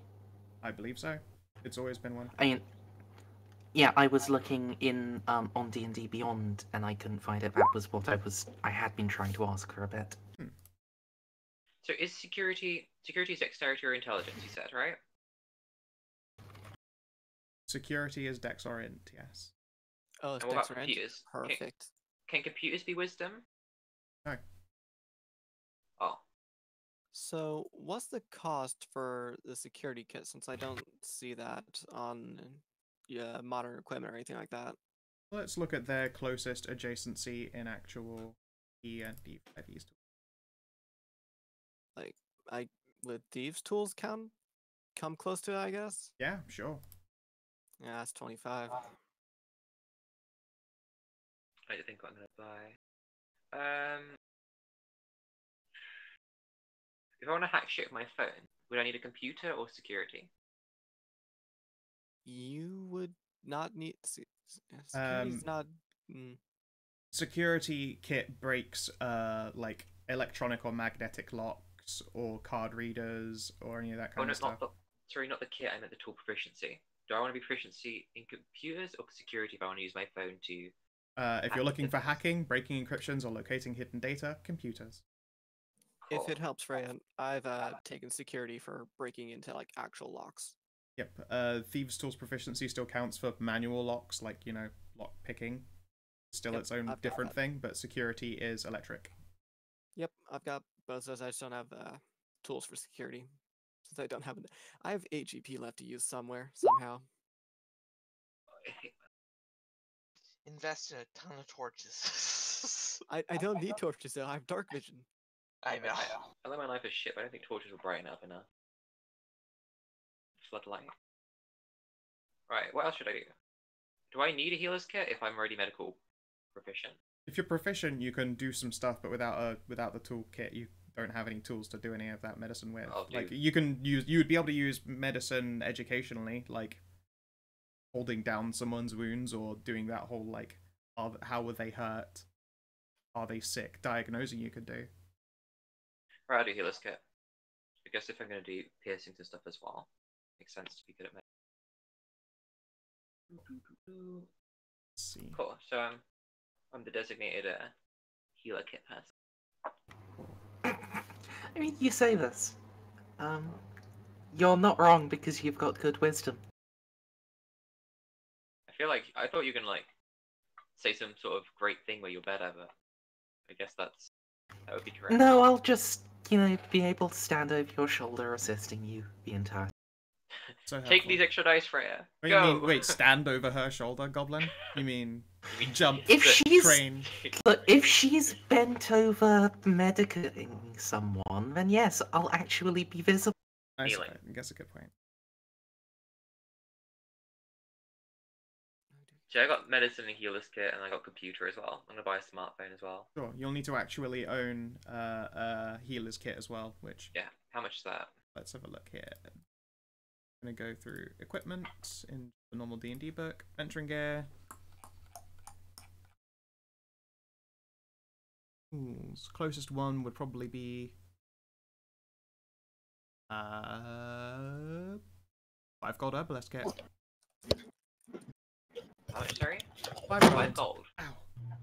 I believe so. It's always been one. I mean, yeah, I was looking in on D&D Beyond, and I couldn't find it. That was what I had been trying to ask her a bit. So is security is dexterity or intelligence? You said, right? Security is Dex Orient, yes. Oh, it's And what about Dex Range? computers? Perfect. Can computers be wisdom? No. Oh, So, what's the cost for the security kit? Since I don't see that on modern equipment or anything like that. Let's look at their closest adjacency in actual E&D5Es. Like, I would thieves' tools come close to it, I guess. Yeah, sure. Yeah, that's 25. I don't think I'm gonna buy. If I want to hack shit with my phone, would I need a computer or security? You would not need security's not. Mm, Security kit breaks like electronic or magnetic locks or card readers or any of that Oh kind no, of stuff. sorry, not the kit. I meant the tool proficiency. Do I want to be proficiency in computers or security if I want to use my phone to? If you're looking for Hack hacking, breaking encryptions, or locating hidden data, computers. If Cool. it helps, Freya, I've taken security for breaking into like actual locks. Yep. Thieves' Tools proficiency still counts for manual locks, like, lock picking. Still Yep, its own I've got different that. thing, but security is electric. Yep, I've got both those. I just don't have tools for security since I don't have. I have 8 GP left to use somehow. Invest in a ton of torches. I don't need torches though. I have dark vision. I know. I know my life is shit, but I don't think torches will brighten up enough. Floodlight. Right, what else should I do? Do I need a healer's kit if I'm already medical proficient? If you're proficient, you can do some stuff, but without the toolkit, you don't have any tools to do any of that medicine with. Like, you would be able to use medicine educationally, like holding down someone's wounds or doing that whole like, how were they hurt? Are they sick? Diagnosing you could do. Right, I'll do healer's kit. I guess if I'm gonna do piercings and stuff as well, makes sense to be good at medicine. Let's see. Cool. So I'm the designated healer kit person. I mean, you say this. You're not wrong because you've got good wisdom. I feel like I thought you were gonna like say some sort of great thing where you're better, but I guess that would be correct. No, I'll just, be able to stand over your shoulder assisting you the entire. So Take helpful. these extra dice, Freya. Wait, Go. you mean, wait, stand over her shoulder, Goblin? You mean jump, If she's train? Look, if she's bent over medicating someone, then yes, I'll actually be visible. I Kneeling. guess a good point. So I got medicine and healer's kit, and I got computer as well. I'm gonna buy a smartphone as well. Sure, you'll need to actually own a healer's kit as well, which, Yeah. How much is that? let's have a look here. I'm gonna go through equipment in the normal D&D book, venturing gear. Tools. Closest one would probably be 5 gold herbalist kit. How much, sorry? 5 5 gold. gold. Ow.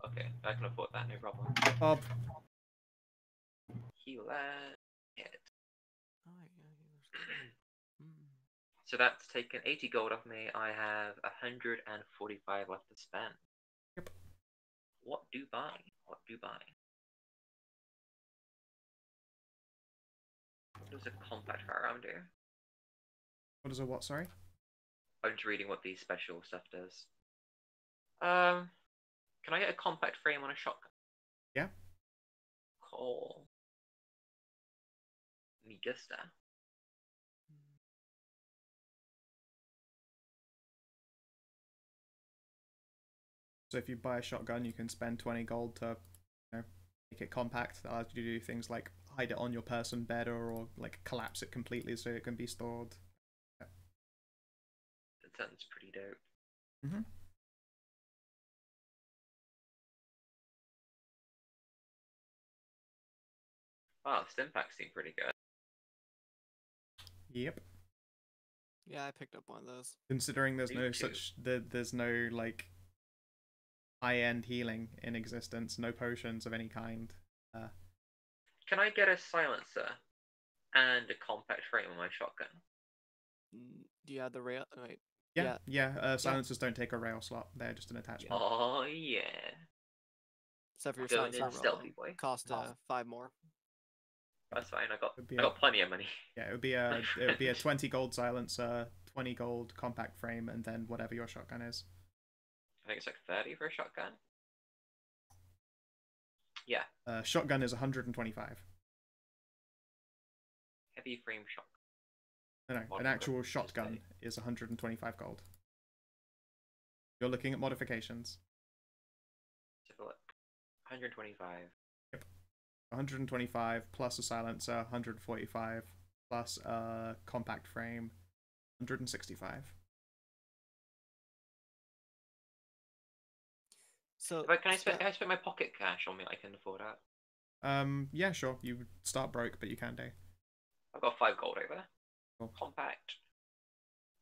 Okay, I can afford that, no problem. Bob. Healer kit. Mm. So that's taken 80 gold off me. I have 145 left to spend. Yep. What do buy? What do buy? What does a compact firearm do? What is a what, sorry? I'm just reading what the special stuff does. Can I get a compact frame on a shotgun? Yeah. Cool. Me gusta. So if you buy a shotgun, you can spend 20 gold to, make it compact. That allows you to do things like hide it on your person better or like collapse it completely so it can be stored. That sounds pretty dope. Mm-hmm. Wow, the stim packs seem pretty good. Yep. Yeah, I picked up one of those. Considering there's Me no too. there's no like high-end healing in existence, no potions of any kind. Can I get a silencer and a compact frame on my shotgun? Do you have the rail? Wait. Yeah. Silencers don't take a rail slot; they're just an attachment. Oh yeah. Except for your Going silencer in stealthy boy. cost 5 more. That's fine. I It'd be got plenty of money. Yeah, it would be a 20 gold silencer, 20 gold compact frame, and then whatever your shotgun is. I think it's like 30 for a shotgun. Yeah. Shotgun is 125. Heavy frame shotgun. No, an actual shotgun is 125 gold. You're looking at modifications. Let's have a look. 125. Yep. 125 plus a silencer, 145 plus a compact frame, 165. So But can I spend my pocket cash on me? I can afford that. Yeah, sure. You would start broke, but you can do. I've got 5 gold over there. Cool. Compact.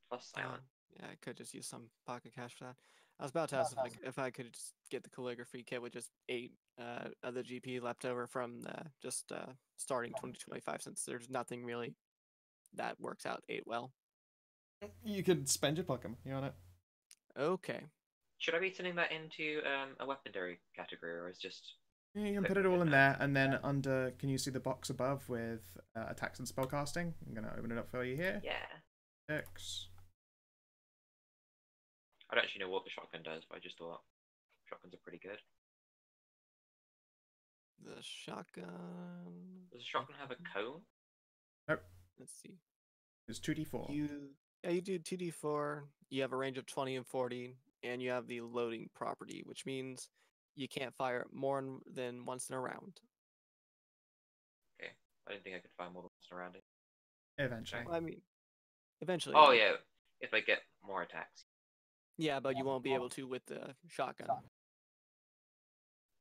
Plus silent. Yeah, I could just use some pocket cash for that. I was about to ask if I could just get the calligraphy kit with just 8 of the GP left over from starting 2025, since there's nothing really that works out 8 well. You could spend your pocket money on it. Okay. Should I be turning that into a weaponry category, or is just... Yeah, you can put it all in there, and then under, can you see the box above with attacks and spellcasting? I'm going to open it up for you here. Yeah. X. I don't actually know what the shotgun does, but I just thought shotguns are pretty good. The shotgun. Does the shotgun have a cone? Nope. Let's see. It's 2d4. You do 2d4. You have a range of 20 and 40, and you have the loading property, which means you can't fire more than once in a round. Okay. I didn't think I could find more than once around it. Eventually. Well, I mean, eventually. Oh yeah, if I get more attacks. Yeah, but you won't be able to with the shotgun.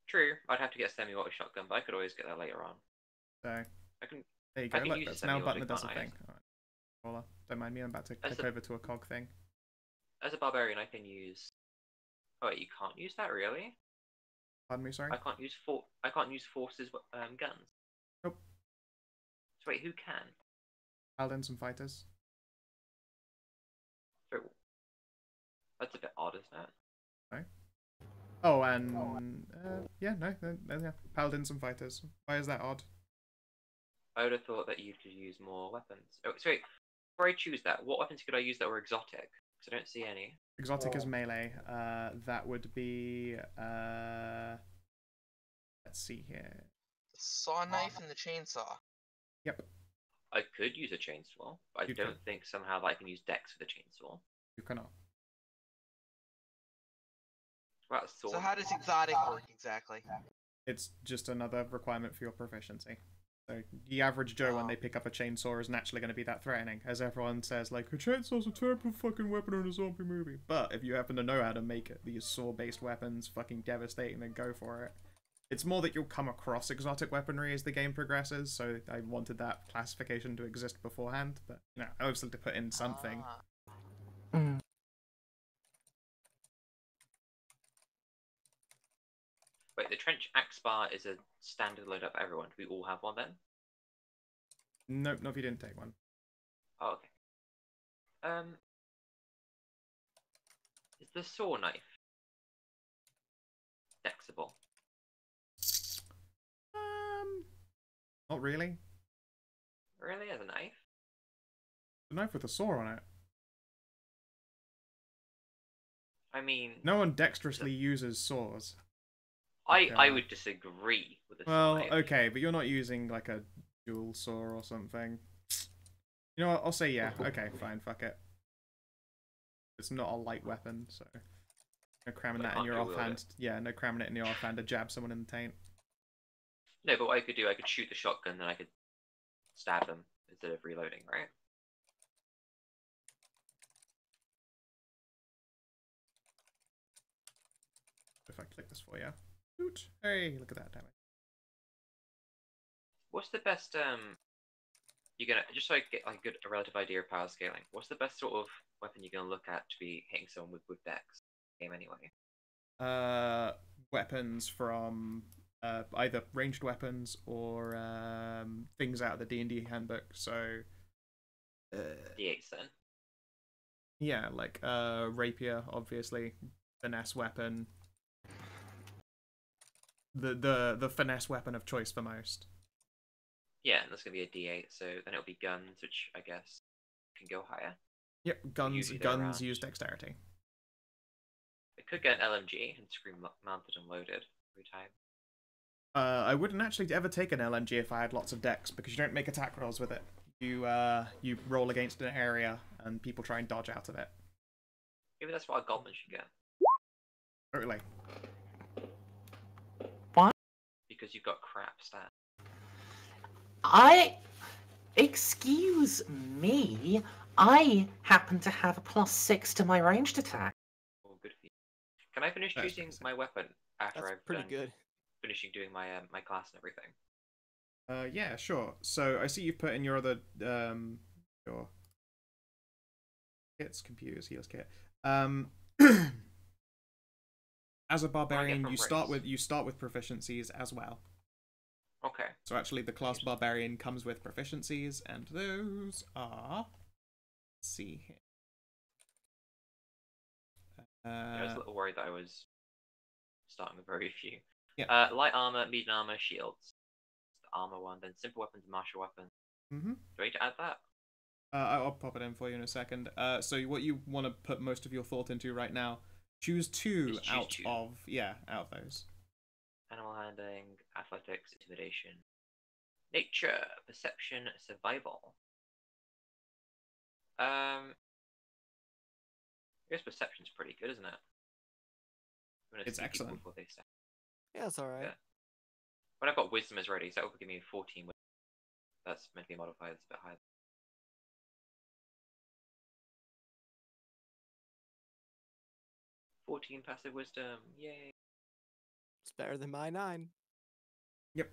True, I'd have to get a semi-auto shotgun, but I could always get that later on. So, I can. there you go. can Look, use that's a now a semi-auto, button that does a can't I? thing. Alright. Don't mind me, I'm about to As click a- over to a cog thing. As a barbarian, I can use. Oh wait, you can't use that really. Pardon me, sorry? I can't use forces guns. Nope. So wait, who can? Paladins and fighters. So, that's a bit odd, isn't it? Sorry. Oh, and yeah, no, yeah, paladins and fighters. Why is that odd? I would have thought that you could use more weapons. Oh, so wait, before I choose that, what weapons could I use that were exotic? Because I don't see any. Exotic is melee. That would be let's see here. The saw knife and the chainsaw. Yep, I could use a chainsaw, but I You don't could. think somehow that I can use dex with a chainsaw. you cannot. Well, that's So sword. how does exotic work exactly? It's just another requirement for your proficiency. So the average Joe, when they pick up a chainsaw, is naturally going to be that threatening, as everyone says, like, a chainsaw's a terrible fucking weapon in a zombie movie. But if you happen to know how to make these saw-based weapons fucking devastating, then go for it. It's more that you'll come across exotic weaponry as the game progresses, so I wanted that classification to exist beforehand, but, you know, obviously to put in something. Ah. Mm. Wait, the trench axe bar is a standard load up for everyone. Do we all have one then? Nope, not if you didn't take one. Oh, okay. Is the saw knife dexable? Not really. Really, as a knife? A knife with a saw on it. I mean, No one dexterously uses saws. I would disagree with the saw Well, knife. okay, but you're not using like a dual saw or something. You know what? I'll say yeah. Okay, fine. Fuck it. It's not a light weapon, so no cramming So I that in can't your dual wield offhand. Yeah, no cramming it in your offhand to jab someone in the taint. No, but what I could do, I could shoot the shotgun, then I could stab them instead of reloading, right? If I click this for you. Shoot. Hey, look at that damage. What's the best you're gonna just so I get like a relative idea of power scaling? What's the best sort of weapon you're gonna look at to be hitting someone with dex game anyway? Weapons from either ranged weapons or things out of the D&D handbook. So D8s then. yeah, like rapier, obviously, finesse weapon. The finesse weapon of choice for most. Yeah, and that's gonna be a D8, so then it'll be guns, which I guess can go higher. Yep, guns usually they're guns around. use dexterity. I could get an LMG and scream mounted and loaded every time. I wouldn't actually ever take an LMG if I had lots of dex, because you don't make attack rolls with it. You roll against an area and people try and dodge out of it. Maybe that's what a goblin should get. Totally. What? Because you've got crap stats. Excuse me. I happen to have a +6 to my ranged attack. Oh, good for you. Can I finish That's choosing pretty sick. my weapon after That's I've pretty done good. finishing doing my my class and everything? Yeah, sure. So I see you've put in your other your kits, computers, heals kit. As a barbarian, from you start race. with proficiencies as well. Okay. So actually, the class barbarian comes with proficiencies, and those are. Let's see here. I was a little worried that I was starting with very few. Yeah. Light armor, medium armor, shields. The armor one, then simple weapons, martial weapons. Mm-hmm. Do I need to add that? I'll pop it in for you in a second. So what you want to put most of your thought into right now, choose two Just choose two. out of those. Animal handling, athletics, intimidation, nature, perception, survival. I guess perception's pretty good, isn't it? It's excellent. Before they step. Yeah, it's alright. Yeah. When I've got wisdom as ready, so that will give me 14. That's mentally modified. It's a bit higher. "14 passive wisdom, yay!" It's better than my 9. Yep.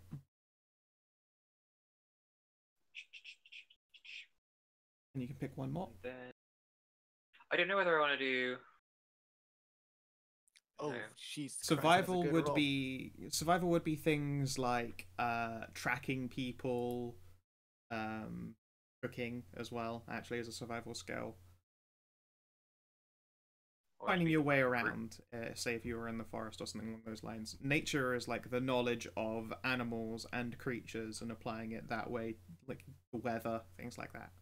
And you can pick one more. And then I don't know whether I want to do. Oh, No. jeez. Survival would be things like tracking people, cooking as well. Actually, as a survival skill. Or Finding actually your way group. around, say if you were in the forest or something along those lines. Nature is like the knowledge of animals and creatures and applying it that way, like the weather, things like that.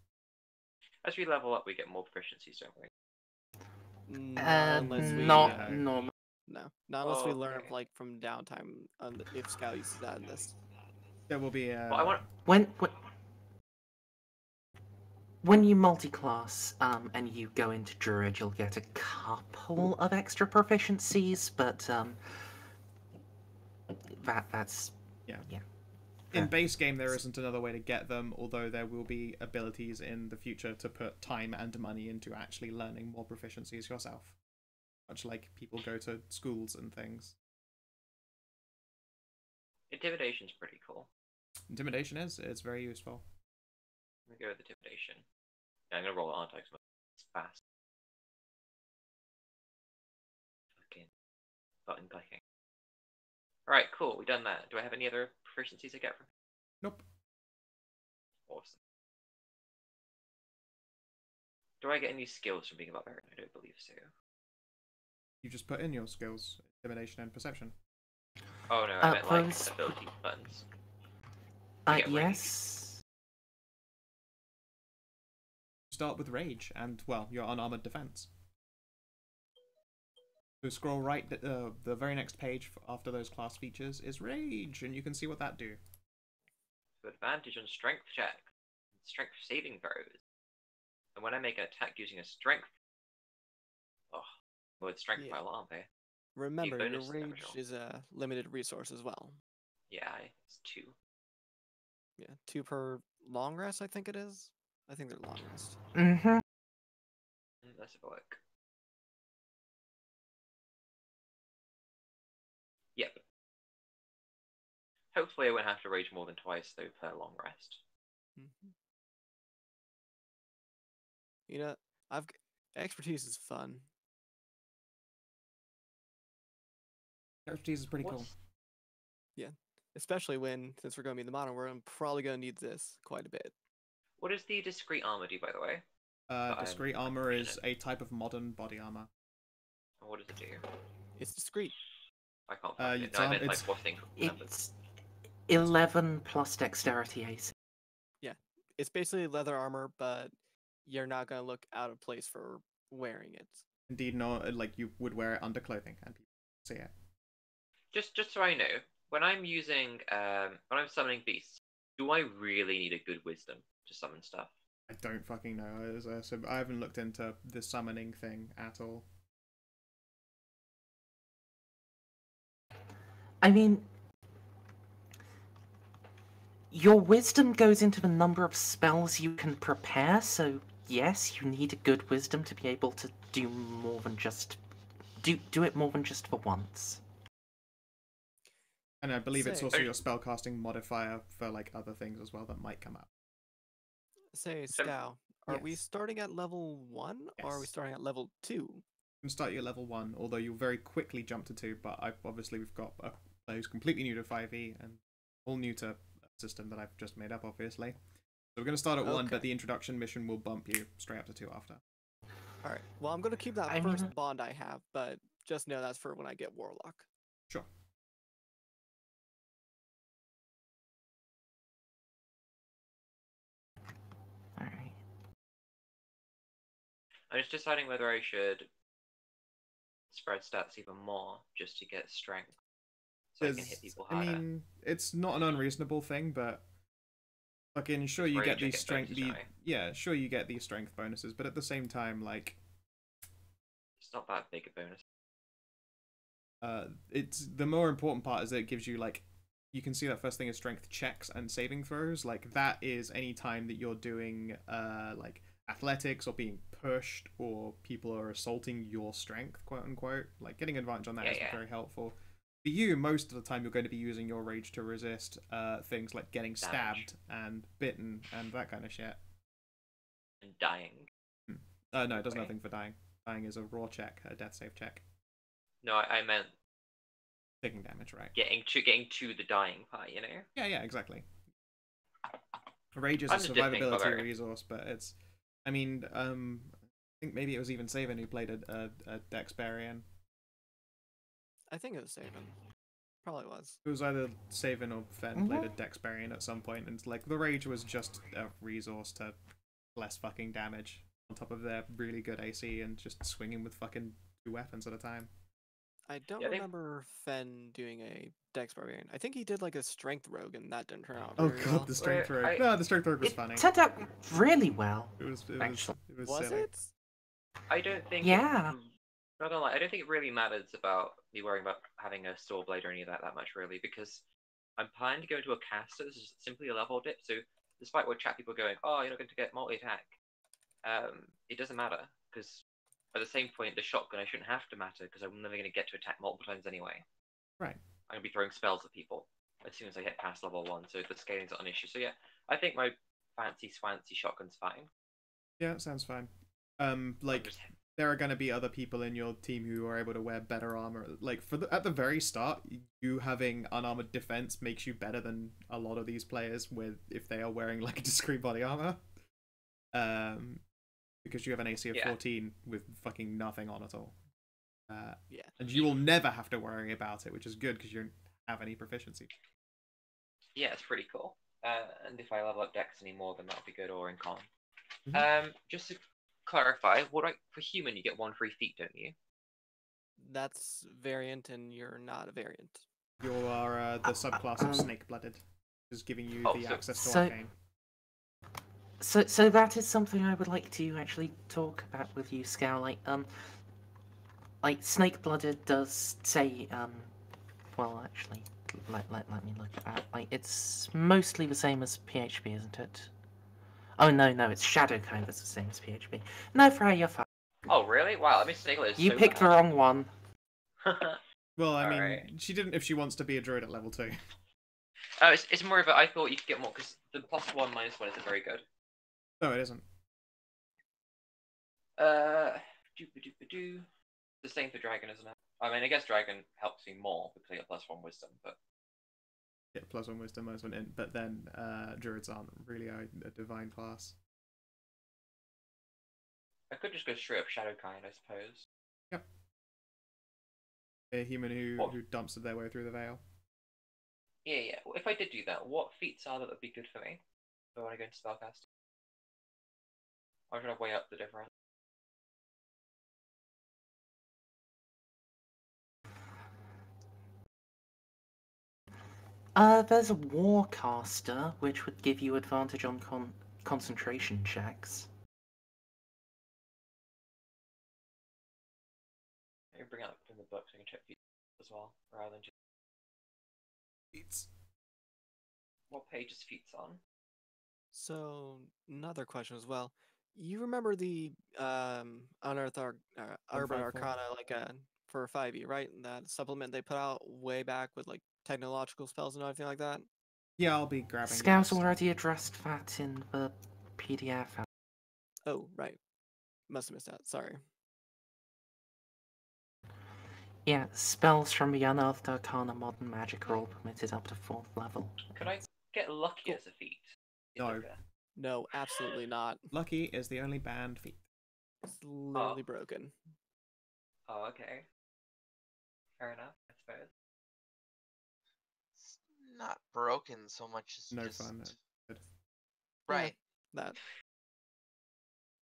As we level up, we get more proficiencies, don't we? Not unless we Not normal. no, not unless we learn Okay. like from downtime if Scout uses that in this. There will be But I want. When you multi-class and you go into Druid, you'll get a couple of extra proficiencies, but that's Yeah. yeah. In base game, there isn't another way to get them, although there will be abilities in the future to put time and money into actually learning more proficiencies yourself. Much like people go to schools and things. Intimidation's pretty cool. Intimidation it's very useful. I'm gonna go with intimidation. Yeah, I'm gonna roll it, aren't I? 'Cause it's fast. Fucking button clicking. Alright, cool, we've done that. Do I have any other proficiencies I get from? Nope. Awesome. Do I get any skills from being a barbarian? I don't believe so. You just put in your skills, intimidation and perception. Oh no, I meant like those- ability buttons. You get yes. Start with rage and, well, your unarmored defense. So scroll right, the very next page after those class features is rage, and you can see what that do. So advantage on strength check, strength saving throws. And when I make an attack using a strength, well, it's strength Yeah. file, aren't they? Remember, your bonus damage rage roll. is a limited resource as well. Yeah, it's 2. Yeah, 2 per long rest, I think it is. I think they're long rest. Mm-hmm. Let's have a look. Yep. Hopefully I won't have to rage more than twice though per long rest. Mhm. You know, I've expertise is fun. Expertise is pretty cool. What's Yeah, especially since we're going to be in the modern world, I'm probably going to need this quite a bit. what does the discreet armor do, by the way? Discreet armor is a type of modern body armor. What does it do? It's discreet. I can't find it. it's No, I arm- meant like it's- what thing numbers. It's 11 plus dexterity AC. Yeah, it's basically leather armor, but you're not going to look out of place for wearing it. Indeed, no, like you would wear it under clothing, and people see it. Just so I know, when I'm summoning beasts, do I really need a good wisdom to summon stuff? I don't fucking know. So I haven't looked into the summoning thing at all. I mean, your wisdom goes into the number of spells you can prepare, so yes, you need a good wisdom to be able to do more than just do it more than just for once. And I believe it's also Say- your spellcasting modifier for like other things as well that might come up. Say, So- Scow, are we Yes. starting at level 1 or are we Yes. starting at level 2? You can start your level 1, although you'll very quickly jump to 2, but obviously we've got a player who's completely new to 5e and all new to a system that I've just made up, obviously. So we're going to start at 1, but Okay. the introduction mission will bump you straight up to 2 after. Alright, well, I'm going to keep that I first mean- bond I have, but just know that's for when I get Warlock. Sure. Alright. I'm just deciding whether I should spread stats even more just to get strength, so I can hit people I harder. mean, it's not an unreasonable thing, but fucking sure you Rage, get I these get strength. bonuses, don't I? Yeah, sure you get these strength bonuses, but at the same time, like, It's not that big a bonus. it's the more important part is that it gives you like, you can see that first thing is strength checks and saving throws. Like that is any time that you're doing like athletics or being pushed or people are assaulting your strength, quote unquote. Like getting advantage on that is Yeah. very helpful. For you, most of the time you're going to be using your rage to resist things like getting Damage. stabbed and bitten and that kind of shit. And dying. No, it does Okay. nothing for dying. Dying is a raw check, a death save check. No, I meant Taking damage, right? getting to the dying part, you know? Yeah, exactly. Rage is I'm a just dipping survivability barbarian. resource, but it's. I mean, I think maybe it was even Saban who played a Dexbarian. I think it was Saban. Probably was. It was either Saban or Fen played a Dexbarian at some point, and it's like the Rage was just a resource to less fucking damage on top of their really good AC and just swinging with fucking 2 weapons at a time. I don't Yeah, I think- remember Fen doing a Dex Barbarian. I think he did like a Strength Rogue, and that didn't turn out Oh very god, well. the strength Wait, rogue. No, the strength rogue was It funny. turned out really well. It was actually. Was silly. it? I don't think. Yeah. Not gonna lie, I don't think it really matters about me worrying about having a sword blade or any of that much, really, because I'm planning to go into a caster. This is simply a level dip, so despite what chat people are going, oh, you're not going to get multi-attack, it doesn't matter, because at the same point, the shotgun I shouldn't have to matter, because I'm never going to get to attack multiple times anyway. Right. I'm going to be throwing spells at people as soon as I get past level 1, so the scaling's not an issue. So yeah, I think my fancy swancy shotgun's fine. Yeah, it sounds fine. I'm Like just- there are going to be other people in your team who are able to wear better armor. Like at the very start, you having unarmored defense makes you better than a lot of these players with if they are wearing like discreet body armor. Because you have an AC of Yeah. 14 with fucking nothing on at all. Yeah. And you will never have to worry about it, which is good because you don't have any proficiency. Yeah, it's pretty cool. And if I level up Dex anymore, then that'll be good, or in con. Just to clarify, for human you get 1 free feat, don't you? That's variant, and you're not a variant. You are the subclass of snake-blooded, is giving you Oh, the so- access to so- arcane. So that is something I would like to actually talk about with you, Scow. Like snake-blooded does say, well, actually, let me look at that. Like, it's mostly the same as PHP, isn't it? Oh no, it's Shadow kind that's the same as PHP. No, Freya, you're fine. Oh, really? Wow, I mean, Sniglet is You so picked the wrong one. Well, I mean, Alright. she didn't if she wants to be a druid at level 2. It's more of a. I thought you could get more because the +1 -1 isn't very good. No, it isn't. Doop-a-doop-a-doo. The same for dragon, isn't it? I mean, I guess dragon helps me more because I get +1 wisdom, but Yeah, +1 wisdom, -1 int, but then druids aren't really a divine class. I could just go straight up shadow kind, I suppose. Yep. A human who dumps their way through the veil. Yeah. Well, if I did do that, what feats are that would be good for me? If I want to go into spellcasting, or should I weigh up the difference? There's a Warcaster, which would give you advantage on concentration checks. Maybe bring out in the book so I can check feats as well, rather than just Feats. what page is feats on? So another question as well. You remember the Unearthed Urban 154? Arcana for 5e, right? That supplement they put out way back with like technological spells and everything like that? Yeah, I'll be grabbing the Scout's list. already addressed that in the PDF. Oh, right. Must have missed that. Sorry. Yeah, spells from the Unearthed Arcana Modern Magic are all permitted up to 4th level. Could I get lucky Cool. as a feat? No. No, absolutely not. Lucky is the only banned feat. It's literally broken. Oh, okay. Fair enough, I suppose. It's not broken so much as No just fun. right. Yeah, that.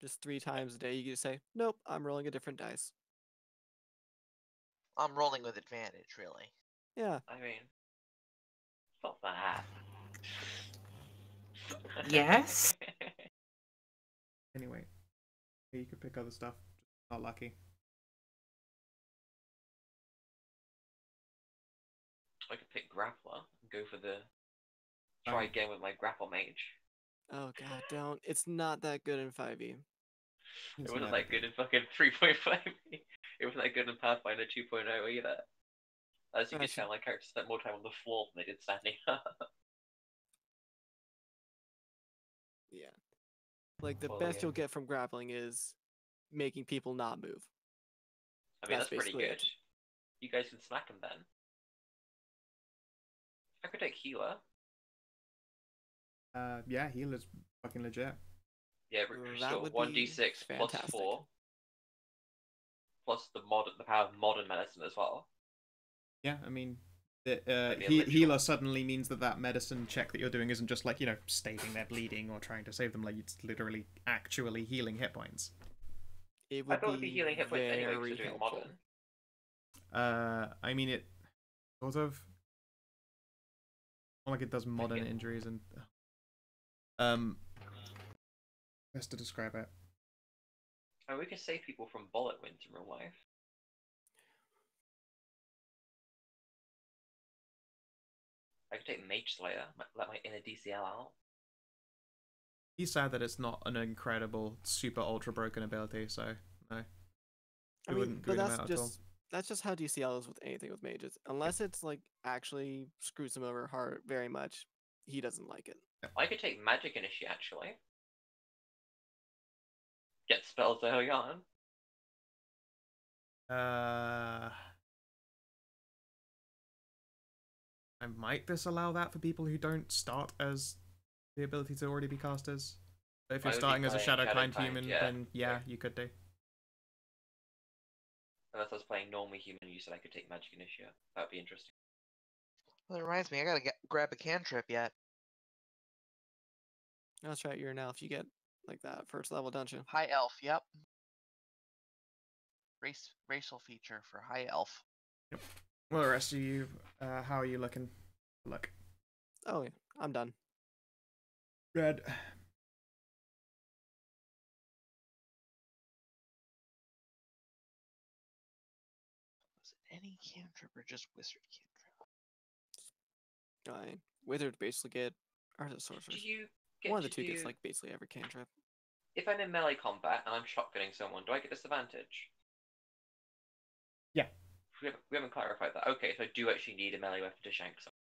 Just 3 times a day you get to say, nope, I'm rolling a different dice. I'm rolling with advantage, really. Yeah. I mean, it's not bad. Yes? Anyway, you could pick other stuff. Not lucky. I could pick grappler and go for the try again with my grapple mage. Oh god, don't. It's not that good in 5e. It wasn't that good in fucking 3.5. It wasn't that good in Pathfinder 2.0 either. As you could tell, my characters spent more time on the floor than they did standing up. Yeah. Like, the Well, best yeah. you'll get from grappling is making people not move. I mean, that's pretty basically good. it. You guys can smack him then. I could take healer. Yeah, healer's fucking legit. Yeah, That sure. would 1d6 be plus fantastic. 4. Plus the power of modern medicine as well. Yeah, I mean, literal. healer suddenly means that medicine check that you're doing isn't just like, stating they're bleeding or trying to save them. Like, it's literally actually healing hit points. It I would thought it'd be healing hit points anyway because very you're doing helpful. modern. I mean, it sort of. Not like it does modern injuries and. Best to describe it. Oh, we can save people from bullet wounds in real life. I could take Mage Slayer, let my inner DCL out. He's sad that it's not an incredible, super ultra broken ability, so no. I mean, wouldn't but him out at all. that's just how DCL is with anything with mages. Unless it's like actually screws him over hard very much, he doesn't like it. I could take Magic Initiate actually. Get spells early on. I might disallow that for people who don't start as the ability to already be casters. But if you're starting as a Shadowkind human, then yeah, you could do. Unless I was playing normal human, you said I could take Magic Initiate. That'd be interesting. Well, it reminds me, I gotta grab a cantrip yet. That's right, you're an elf. You get like that first level, don't you? High elf, yep. Racial feature for high elf. Yep. Well, the rest of you, how are you looking? Look. Oh yeah, I'm done. Red. Was it any cantrip or just wizard cantrip? Withered basically get Art of Sorcerers. Do you get One of the to two do... gets like basically every cantrip. If I'm in melee combat and I'm shotgunning someone, do I get disadvantage? Yeah. We haven't clarified that. Okay, so I do actually need a melee weapon to shank someone.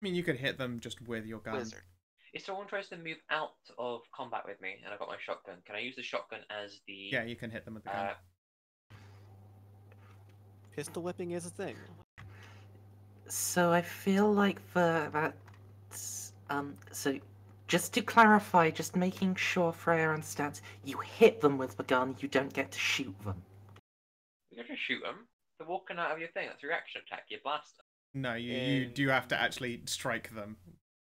mean, you could hit them just with your gun. Wizard. If someone tries to move out of combat with me and I've got my shotgun, can I use the shotgun as the... Yeah, you can hit them with the gun. Pistol whipping is a thing. So I feel like that's so just to clarify, just making sure Freya understands, you hit them with the gun, you don't get to shoot them. You don't just shoot them. They're walking out of your thing. That's a reaction attack. You blast them. No, you do have to actually strike them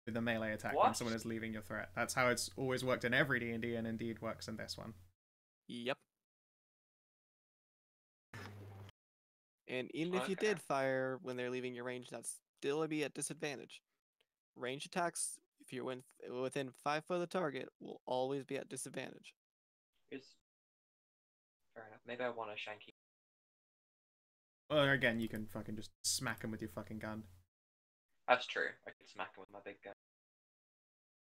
with a melee attack when someone is leaving your threat. That's how it's always worked in every D&D, and indeed works in this one. Yep. And even if you Okay. did fire when they're leaving your range, that's still be at disadvantage. Range attacks, if you're within 5 foot of the target, will always be at disadvantage. Fair enough. Maybe I want a shanky. Well, again, you can fucking just smack them with your fucking gun. That's true. I could smack him with my big gun.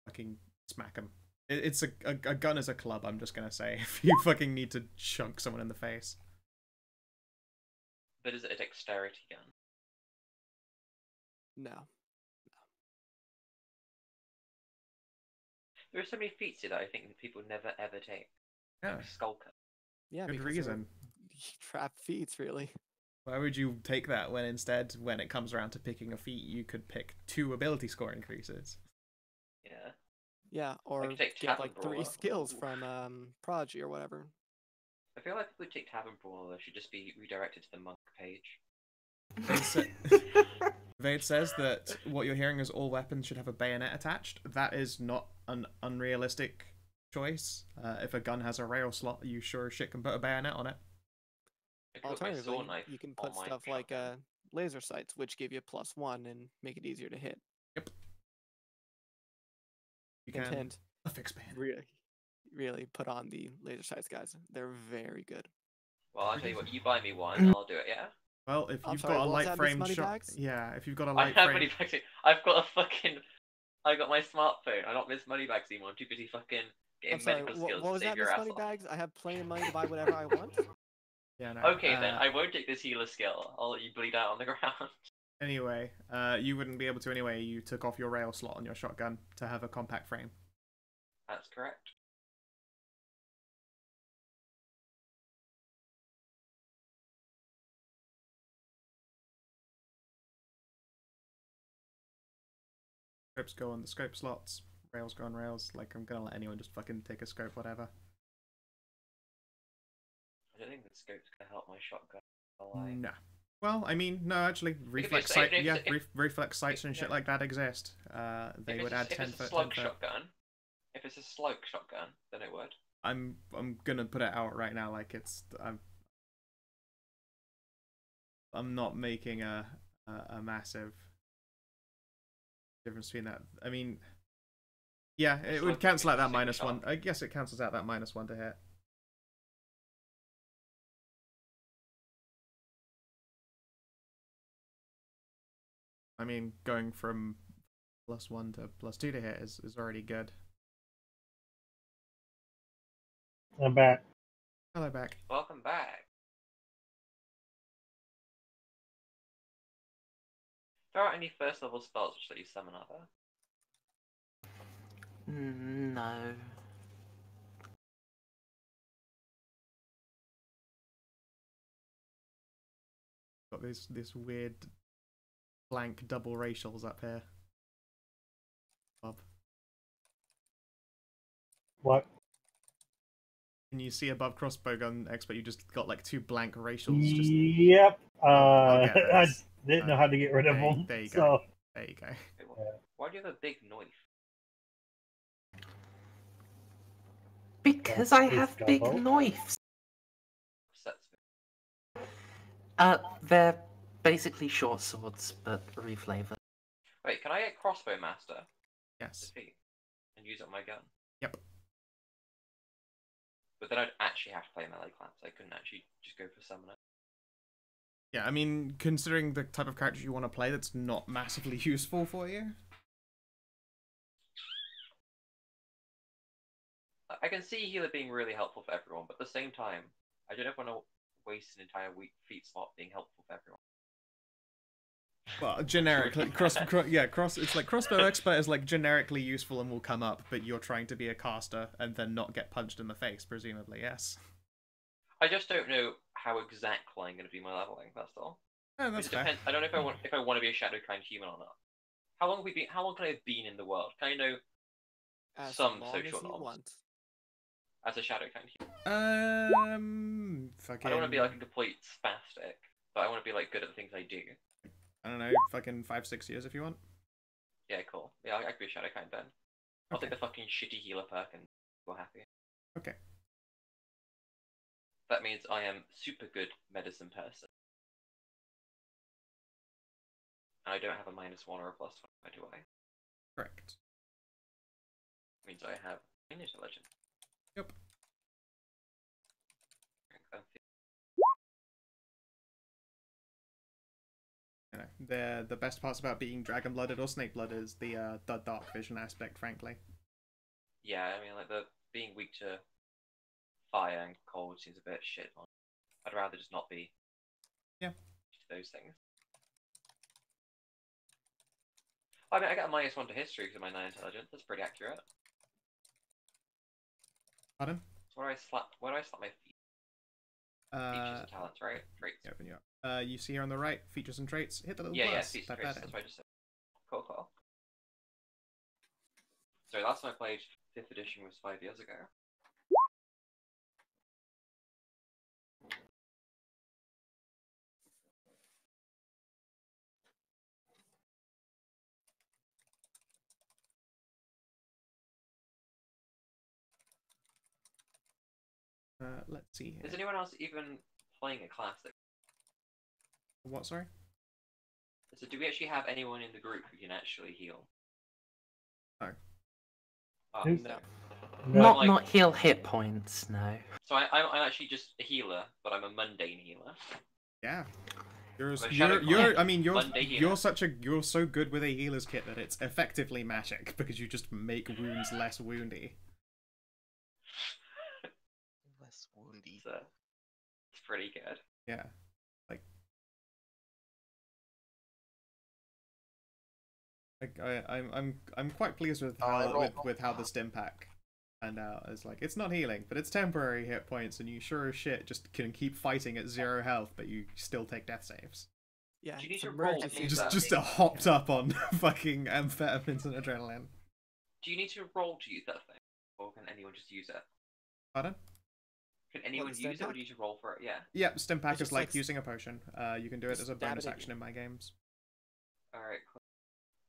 Fucking smack them. It's a gun as a club, I'm just gonna say, if you fucking need to chunk someone in the face. But is it a dexterity gun? No. There are so many feats here that I think that people never ever take. Yeah, Like Skulker. Yeah, good because reason. Trap feats, really. Why would you take that when instead, when it comes around to picking a feat, you could pick 2 ability score increases? Yeah. Yeah, or could take get Tavern like 3 Brawler. skills Oof. from Prodigy or whatever. I feel like people who take Tavern Brawler should just be redirected to the monk page. Vade says that what you're hearing is all weapons should have a bayonet attached. That is not an unrealistic choice. If a gun has a rail slot, you sure as shit can put a bayonet on it. I could put my Alternatively, sword knife you can on put my stuff like shotgun. laser sights, which give you +1 and make it easier to hit. Yep. You Hint, can hint. affix bayonet. Really put on the laser sights, guys. They're very good. Well, I'll tell you what. You buy me one, and I'll do it. Yeah. Well, if I'm you've sorry, got a what was light that, Miss frame shot, Moneybags? yeah, if you've got a I light have frame, moneybags. I've got a fucking. I got my smartphone. I'm not Miss Moneybags anymore. I'm too busy fucking getting I'm sorry, medical what skills was to save that, your Miss ass off. Moneybags? I have plenty of money to buy whatever I want. yeah, no. Okay then, I won't take this healer skill. I'll let you bleed out on the ground. Anyway, you wouldn't be able to anyway. You took off your rail slot on your shotgun to have a compact frame. That's correct. Scopes go on the scope slots. Rails go on rails. Like, I'm gonna let anyone just fucking take a scope, whatever. I don't think the scope's gonna help my shotgun. No. Well, I mean, no, actually, reflex it's- sight, if yeah, it's- reflex sights and shit yeah. like that exist. They would add 10 If it's a foot. slug shotgun, if it's a slug shotgun, then it would. I'm gonna put it out right now. Like I'm not making a massive difference between that. I mean, yeah, it would cancel out that -1. I guess it cancels out that -1 to hit. I mean, going from +1 to +2 to hit is already good. I'm back. Hello, back. Welcome back. There aren't any first level spells which let you summon other. No. Got this weird blank double racials up here. Bob, What? can you see above crossbow gun expert? You just got like 2 blank racials. Just Yep. I'll get I those. didn't know how to get rid of them. There you so. go. There you go. Wait, why do you have a big knife? Because That's I his have big gobbo. knives. Upsets me. They're basically short swords, but reflavored. Wait, can I get crossbow master Yes. defeat and use it on my gun? Yep. But then I'd actually have to play melee class. I couldn't actually just go for summoner. Yeah, I mean, considering the type of character you want to play, that's not massively useful for you. I can see healer being really helpful for everyone, but at the same time, I don't want to waste an entire week feat slot being helpful for everyone. Well, generically, it's like crossbow expert is like generically useful and will come up, but you're trying to be a caster and then not get punched in the face, presumably, yes. I just don't know how exactly I'm going to do my leveling. That's all. Oh, that's It fair. depends. I don't know if I want to be a shadow kind human or not. How long can I have been in the world? Can I know As some long social as you norms want. as a shadow kind human? Fucking. I don't want to be like a complete spastic, but I want to be like good at the things I do. I don't know, fucking 5-6 years if you want. Yeah, cool. Yeah, I could be a shadow kind then. I'll take the fucking shitty healer perk and we're happy. Okay. That means I am super good medicine person. And I don't have a -1 or a +1, do I? Correct. Means I have intelligence. Yep. You know, the best parts about being dragon blooded or snake blooded is the dark vision aspect, frankly. Yeah, I mean, like the being weak to fire and cold seems a bit shit on. I'd rather just not be. Yeah. Those things. I mean, I got a -1 to history because of my 9 intelligence. That's pretty accurate. Pardon? So where do I slap my feet? Features and talents, right? Traits. Yeah, open you up. You see here on the right, features and traits. Hit the little Yeah, plus. features Type and traits. that That's in. what I just said. Cool. So last time I played 5th edition was 5 years ago. Let's see here. Is anyone else even playing a classic? What, sorry? So do we actually have anyone in the group who can actually heal? No. Oh, Who's- No. Not like- not heal hit points, no. So I'm actually just a healer, but I'm a mundane healer. Yeah. I mean, You're so good with a healer's kit that it's effectively magic because you just make wounds less woundy. Less woundy. So it's pretty good. Yeah. Like I'm quite pleased with how the stim pack turned out. It's like it's not healing, but it's temporary hit points, and you sure as shit just can keep fighting at 0 health, but you still take death saves. Yeah, Do you need it's to roll to emergency. do Just that? just hopped up on fucking amphetamines and adrenaline. Do you need to roll to use that thing, or can anyone just use it? Pardon? Can anyone the use it, or stim do you need to roll for it? Yeah. Yep, stim pack It's is just like like using a potion. You can do it just as a stab bonus it in action you. in my games. All right. Cool.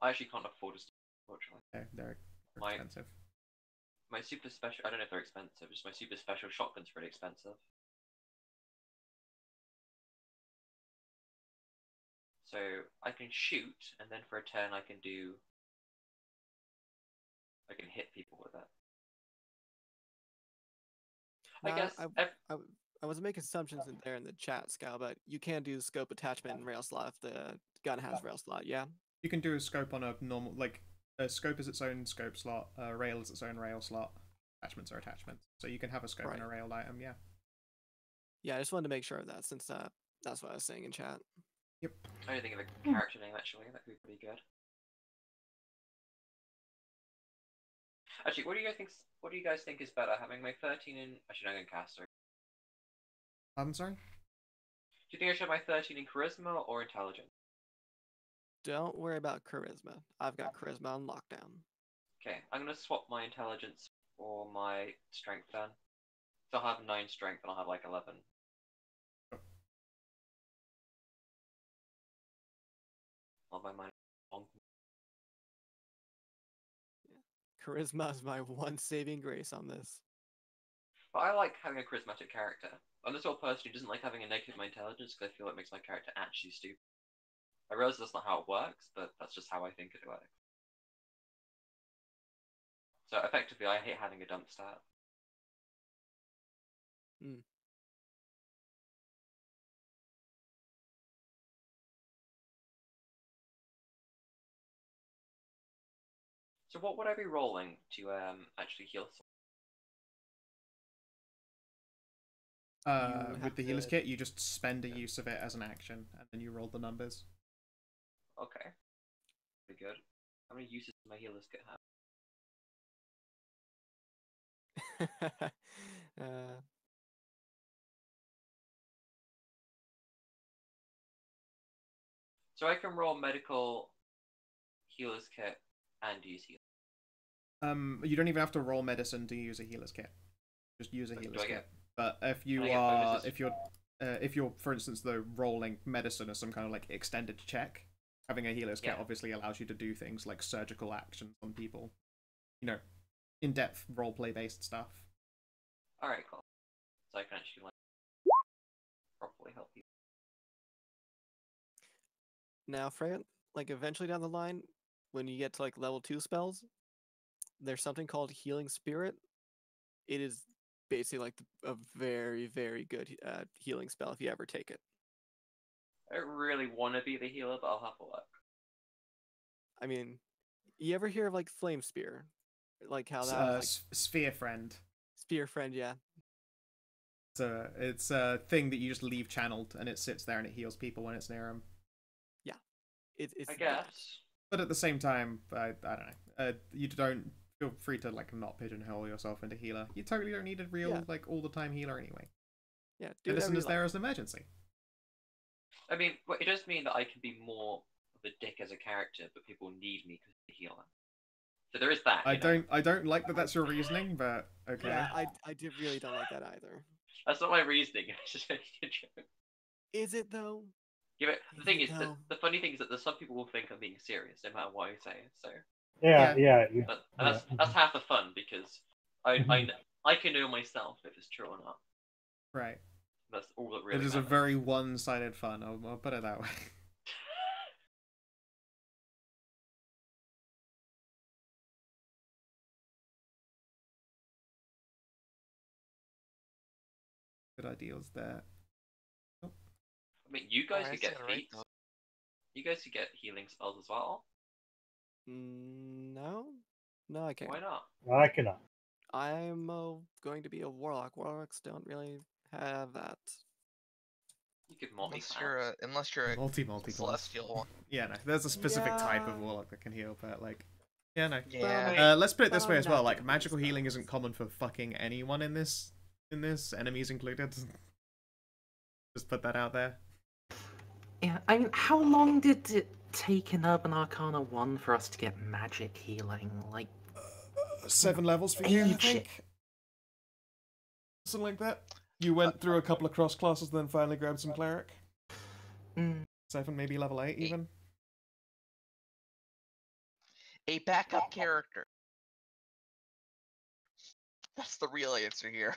I actually can't afford to, unfortunately. They're My- expensive. My super special. I don't know if they're expensive. Just my super special shotgun's pretty expensive. So I can shoot, and then for a turn I can hit people with it. I Now, guess. I was making assumptions in there in the chat, Scal, but you can do scope attachment and rail slot if the gun has rail slot, yeah? You can do a scope on a normal, like, a scope is its own scope slot, rail is its own rail slot, attachments are attachments. So you can have a scope and a Right. railed item, yeah. Yeah, I just wanted to make sure of that since that's what I was saying in chat. Yep. I don't think of a character name actually. That could be pretty good. Actually, what do you guys think is better, having my 13 in? Actually, I'm going caster. I'm sorry? Do you think I should have my 13 in charisma or intelligence? Don't worry about charisma. I've got charisma on lockdown. Okay, I'm gonna swap my intelligence for my strength then. So I'll have 9 strength and I'll have like 11. I'll buy mine. Charisma is my one saving grace on this. But I like having a charismatic character. I'm the sort of person who doesn't like having a negative in my intelligence because I feel it makes my character actually stupid. I realize that's not how it works, but that's just how I think it works. So effectively, I hate having a dump stat. Hmm. So what would I be rolling to actually heal someone? With the healer's kit, you just spend a use of it as an action, and then you roll the numbers. Okay. Pretty good. How many uses does my healer's kit have? So I can roll medical healer's kit and use healer. You don't even have to roll medicine to use a healer's kit. Just use a healer's kit. But if Can I you get are, bonuses? if you're, for instance, though, rolling medicine as some kind of like extended check, having a healer's kit Yeah. obviously allows you to do things like surgical actions on people. You know, in-depth roleplay based stuff. Alright, cool. So I can actually like properly help you. Now, Freya, like eventually down the line, when you get to like level 2 spells, there's something called Healing Spirit. It is basically like a very, very good healing spell if you ever take it. I don't really want to be the healer, but I'll have a look. I mean, you ever hear of like Flame Spear? Like how that was like Sphere Friend. Spear Friend, yeah. It's a thing that you just leave channeled, and it sits there and it heals people when it's near them. Yeah, it's I that. guess. But at the same time, I don't know. You don't feel free to like not pigeonhole yourself into healer. You totally don't need a real like all the time healer anyway. Yeah, do Medicine is like. there as an emergency. I mean, it does mean that I can be more of a dick as a character, but people need me because I'm a healer. So there is that. I don't like that. That's your reasoning, but okay. Yeah, I really don't like that either. That's not my reasoning. It's just making a joke. Is it though? Yeah, but the thing is, the funny thing is that some people will think I'm being serious no matter what I say. So Yeah. but that's half the fun because I can know myself if it's true or not. Right. That's all that really It is matters. a very one-sided fun. I'll put it that way. Good ideals there. Oh. I mean, you guys could get right, feats. You guys could get healing spells as well. No, I can't. Why not? I cannot. I'm going to be a warlock. Warlocks don't really have that. You could multi Unless you're a multi celestial one. Yeah, no. There's a specific type of Yeah. warlock that can heal, but like, yeah, no. Yeah. Let's put it this way as well. Like, Magical magical healing spells. isn't common for fucking anyone in this, enemies included. Just put that out there. Yeah, I mean, how long did it take in Urban Arcana 1 for us to get magic healing? Like, 7 levels for you, I Ages. think. Something like that. You went through a couple of cross classes, then finally grabbed some cleric. 7, maybe level 8 even. A backup character. That's the real answer here.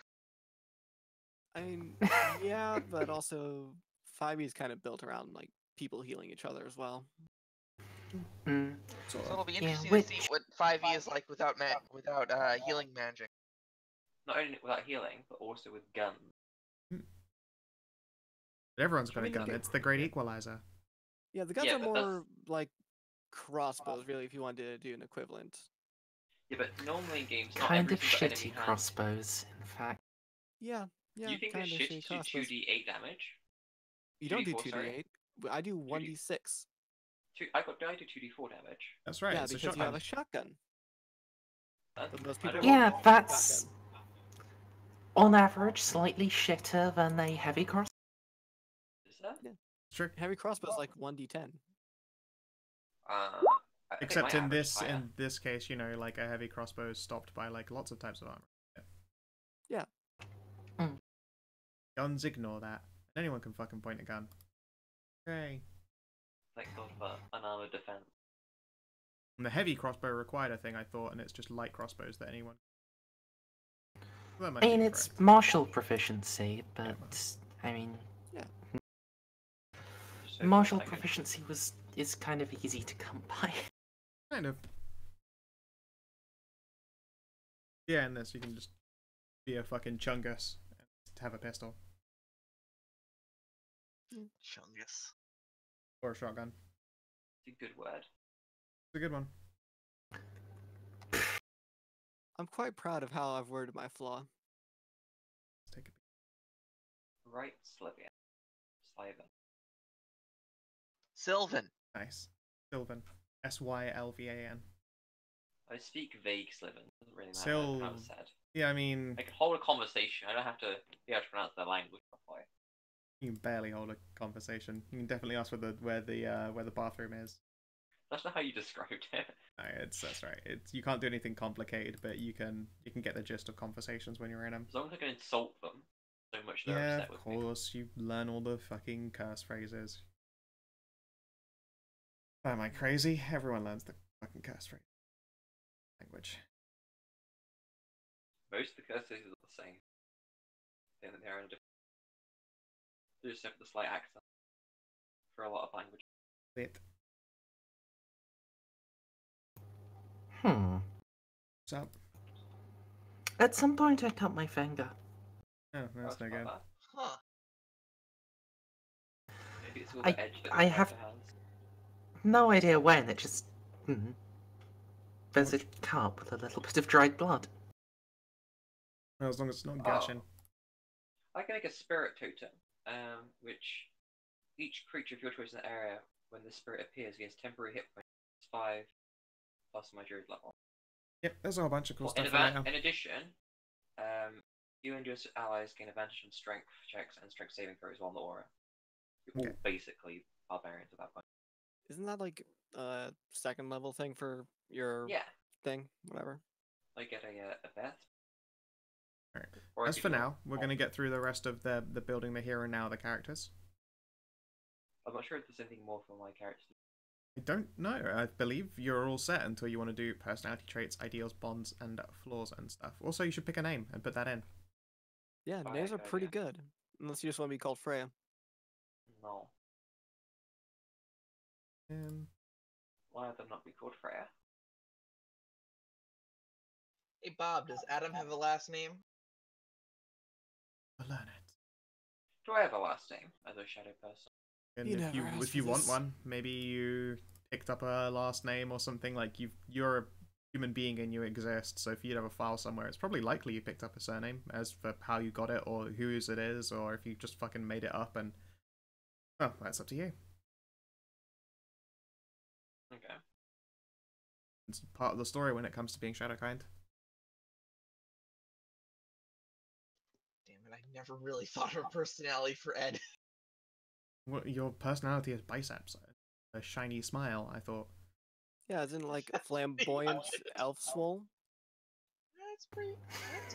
I mean, yeah, but also 5e is kind of built around like people healing each other as well. So it'll be Yeah, interesting to see what 5e is like without healing magic. Not only without healing, but also with guns. Everyone's got a mean, gun. It's the great equalizer. Yeah, the guns Yeah, are but that's- more like crossbows, really, if you wanted to do an equivalent. Yeah, but normally in games, not kind every of single enemy shitty has. crossbows, in fact. Yeah, You think kind it's of shit shitty to do crossbows. 2d8 damage? You don't do 2d4, sorry. 2d8. I do 1d6. I do 2d4 damage. That's right. Yeah, It's a because you have shotgun. a shotgun. But most I people don't Yeah, want that's shotgun. on average slightly shitter than a heavy cross. Is that? Yeah. True. Heavy crossbows like 1d10. I think Except my in average is this higher. case, you know, like a heavy crossbow is stopped by like lots of types of armor. Yeah. Guns ignore that. Anyone can fucking point a gun. Okay. Thank God for unarmored defense. And the heavy crossbow required a thing, I thought, and it's just light crossbows that anyone. Well, that might I be mean, it's correct. martial proficiency, but I mean, So martial like proficiency is kind of easy to come by. Kind of. Yeah, in this you can just be a fucking chungus and have a pistol Chungus. or a shotgun. It's a good word. It's a good one. I'm quite proud of how I've worded my flaw. Let's take a Right, Slivian. Slivan. Sylvan. nice. Sylvan. Sylvan. I speak vague Slytherin. Doesn't really matter Still, how it's said. yeah, I mean, I can hold a conversation. I don't have to be able to pronounce their language properly. you can barely hold a conversation. You can definitely ask where the bathroom is. That's not how you described it. No, that's right. You can't do anything complicated, but you can get the gist of conversations when you're in them. As long as I can insult them so much they're Yeah, upset of with me. course. You learn all the fucking curse phrases. Am I crazy? Everyone learns the fucking curse phrase language. Most of the curses are the same. They are in a different. They just have the slight accent for a lot of languages. Bit. What's up? At some point I cut my finger. Oh, that's no good. Huh. Maybe it's all the edge that I the have character has. no idea when. It just there's a Which- cup with a little bit of dried blood. Well, as long as it's not gushing. I can make a spirit totem, which each creature of your choice in the area, when the spirit appears, gains temporary hit points 5 plus my druid level. Yep, there's a whole bunch of cool Well, stuff for later. in addition, you and your allies gain advantage on strength checks and strength saving throws while in the aura. You're all basically barbarians at that point. Isn't that like a second level thing for your Yeah, thing? Whatever. I get a Beth. Alright. Or I As could for do a- now, we're going to get through the rest of the building the here and now, the characters. I'm not sure if there's anything more for my characters. I don't know. I believe you're all set until you want to do personality traits, ideals, bonds, and flaws and stuff. Also, you should pick a name and put that in. Yeah, Alright, names are good pretty idea. good. Unless you just want to be called Freya. No. Why would them not be called Freya? Hey Bob, does Adam have a last name? I'll learn it. Do I have a last name as a shadow person? And You if never you asked if you for want this. one, maybe you picked up a last name or something. Like you're a human being and you exist. So if you'd have a file somewhere, it's probably likely you picked up a surname. As for how you got it or whose it is, or if you just fucking made it up and oh, that's up to you. Okay. It's part of the story when it comes to being Shadowkind. Damn it, I never really thought of a personality for Ed. What your personality is biceps, a shiny smile. I thought. Yeah, isn't it like flamboyant elf swole? That's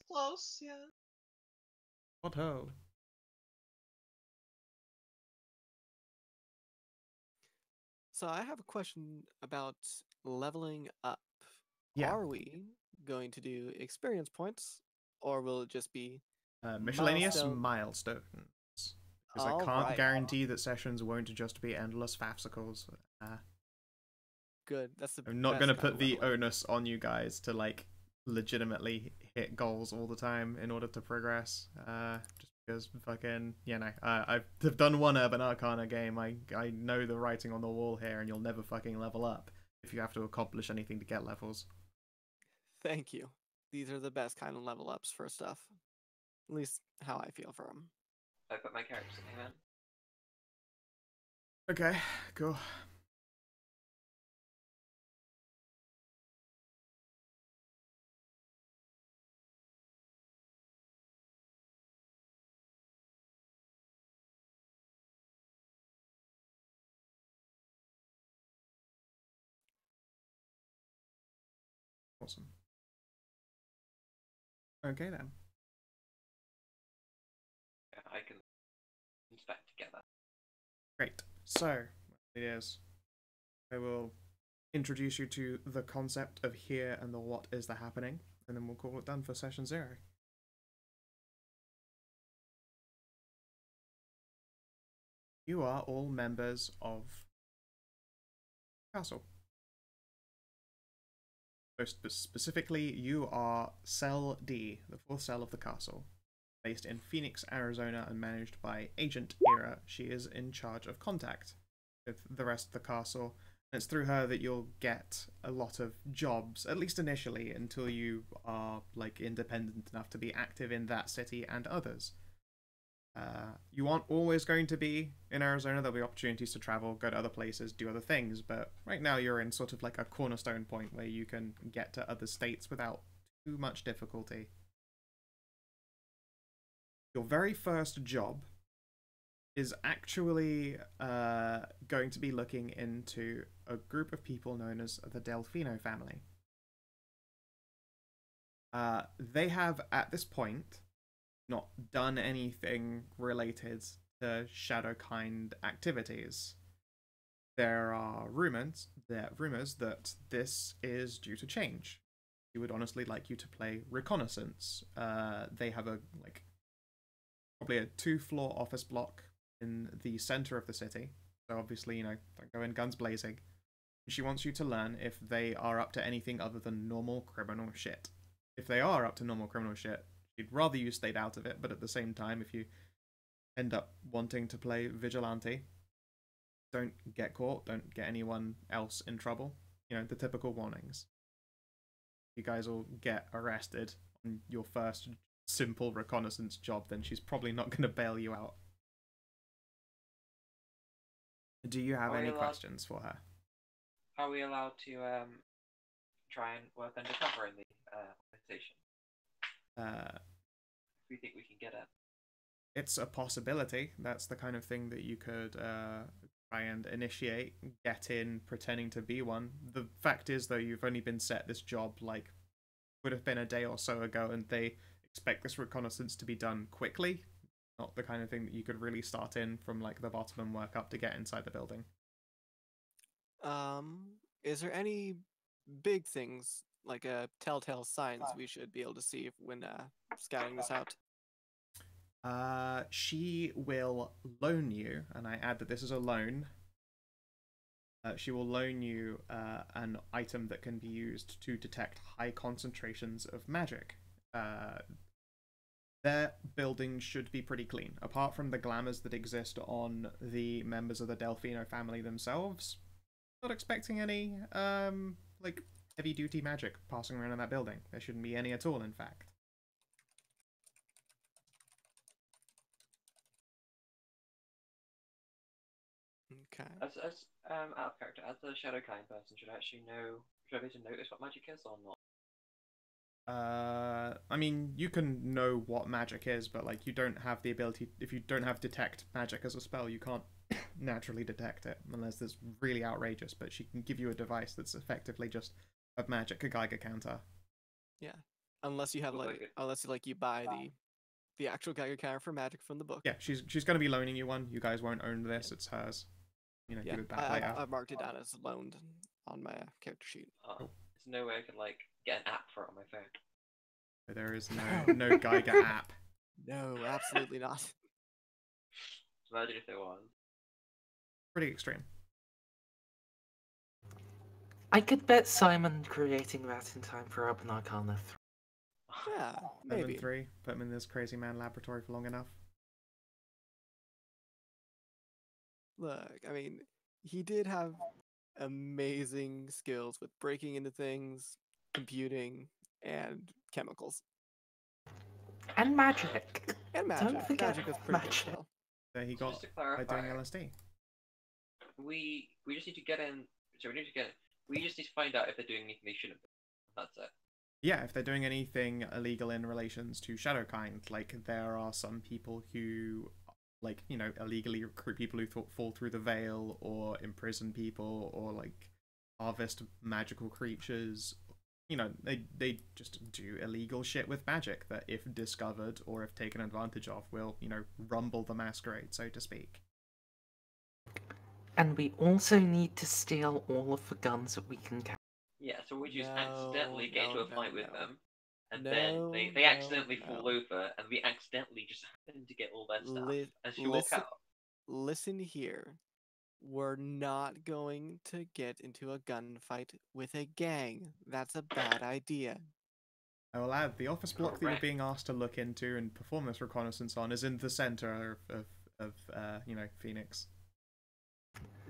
close, yeah. What ho? So I have a question about leveling up. Yeah. Are we going to do experience points, or will it just be Miscellaneous milestone? milestones. Because I can't Alright. guarantee that sessions won't just be endless fafsicles. Good. That's the I'm not best gonna kind put of the leveling. onus on you guys to like legitimately hit goals all the time in order to progress. Just because fucking I've done one Urban Arcana game. I know the writing on the wall here, and you'll never fucking level up if you have to accomplish anything to get levels. Thank you. These are the best kind of level ups for stuff. At least how I feel for them. I put my character's name in. Okay, cool. Awesome. Okay then. Yeah, I can inspect together. Great. So, it is. I will introduce you to the concept of here and the what is the happening, and then we'll call it done for session 0. You are all members of Castle. Most specifically, you are Cell D, the 4th cell of the castle. Based in Phoenix, Arizona, and managed by Agent Era. She is in charge of contact with the rest of the castle. And it's through her that you'll get a lot of jobs, at least initially, until you are like independent enough to be active in that city and others. You aren't always going to be in Arizona. There'll be opportunities to travel, go to other places, do other things. But right now you're in sort of like a cornerstone point where you can get to other states without too much difficulty. Your very first job is actually going to be looking into a group of people known as the Delfino family. They have, at this point, not done anything related to Shadowkind activities. There are rumors that this is due to change. We would honestly like you to play Reconnaissance. They have probably a 2-floor office block in the center of the city. So obviously, don't go in guns blazing. She wants you to learn if they are up to anything other than normal criminal shit. If they are up to normal criminal shit, she'd rather you stayed out of it, but at the same time, if you end up wanting to play Vigilante, don't get caught, don't get anyone else in trouble. The typical warnings. You guys will get arrested on your first simple reconnaissance job, then she's probably not going to bail you out. Do you have any questions for her? Are we allowed to try and work undercover in the organization? If we think we can get it. It's a possibility. That's the kind of thing that you could try and initiate, get in, pretending to be one. The fact is, though, you've only been set this job would have been a day or so ago, and they expect this reconnaissance to be done quickly. Not the kind of thing that you could really start in from the bottom and work up to get inside the building. Is there any big things like telltale signs we should be able to see when scouting this out? She will loan you, and I add that this is a loan. She will loan you an item that can be used to detect high concentrations of magic. Their building should be pretty clean. Apart from the glamours that exist on the members of the Delfino family themselves, not expecting any heavy-duty magic passing around in that building. There shouldn't be any at all, in fact. Okay. As out of character, as a Shadowkind person, should I be able to notice what magic is or not? I mean, you can know what magic is, but you don't have the ability. If you don't have detect magic as a spell, you can't naturally detect it unless it's really outrageous. But she can give you a device that's effectively just a magic, a Geiger counter. Yeah, unless you have you buy the actual Geiger counter for magic from the book. Yeah, she's going to be loaning you one. You guys won't own this; it's hers. Give it back later. I marked it down as loaned on my character sheet. There's no way I could get an app for it on my phone. There is no Geiger app. No, absolutely not. Imagine if there was. Pretty extreme. I could bet Simon creating that in time for Urban Arcana 3. Yeah, maybe. 7-3. Put him in this crazy man laboratory for long enough. Look, I mean, he did have amazing skills with breaking into things, computing, and chemicals. And magic. And magic. Don't forget magic was pretty magic. good. There he got Just to by clarify, doing LSD. we just need to get in. So we just need to find out if they're doing anything they shouldn't be. That's it. Yeah, if they're doing anything illegal in relations to Shadowkind, there are some people who illegally recruit people who fall through the veil, or imprison people, or harvest magical creatures. They just do illegal shit with magic that, if discovered or if taken advantage of, will rumble the masquerade, so to speak. And we also need to steal all of the guns that we can carry. Yeah, so we just accidentally get into a fight with them, and No, then they accidentally fall over, and we accidentally just happen to get all their stuff as we walk out. Listen here. We're not going to get into a gunfight with a gang. That's a bad idea. I will add, the office block that Correct. you're being asked to look into and perform this reconnaissance on is in the center of Phoenix.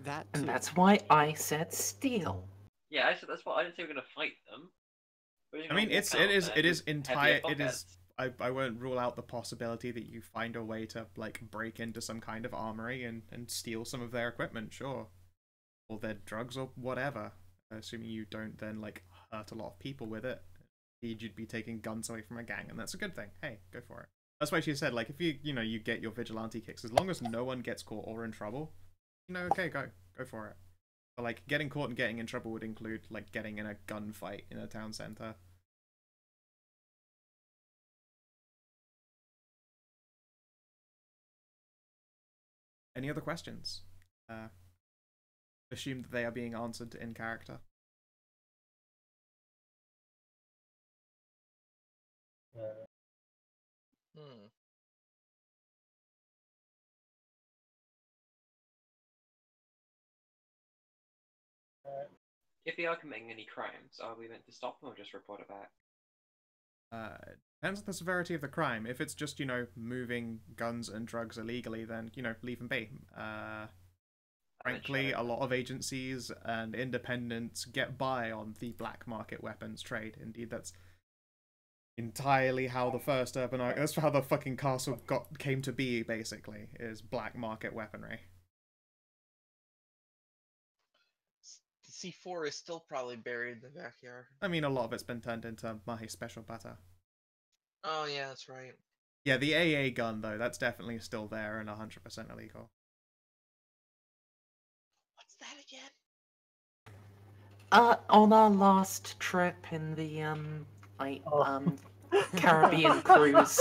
That too. And that's why I said steal. Yeah, I said that's what I didn't say we're gonna fight them. I mean, it is I won't rule out the possibility that you find a way to like break into some kind of armory and steal some of their equipment, sure, or their drugs or whatever. Assuming you don't then like hurt a lot of people with it. Indeed, you'd be taking guns away from a gang, and that's a good thing. Hey, go for it. That's why she said, like, if you get your vigilante kicks, as long as no one gets caught or in trouble, okay, go for it. But like getting caught and getting in trouble would include like getting in a gunfight in a town center. Any other questions? Assume that they are being answered in character. If they are committing any crimes, are we meant to stop them or just report it back? Depends on the severity of the crime. If it's just, moving guns and drugs illegally, then, leave them be. Frankly, a lot of agencies and independents get by on the black market weapons trade. Indeed, that's entirely how the first that's how the fucking castle came to be, basically, is black market weaponry. The C4 is still probably buried in the backyard. I mean, a lot of it's been turned into Mahi special butter. Oh, yeah, that's right. Yeah, the AA gun, though, that's definitely still there and 100% illegal. What's that again? On our last trip in the Caribbean cruise,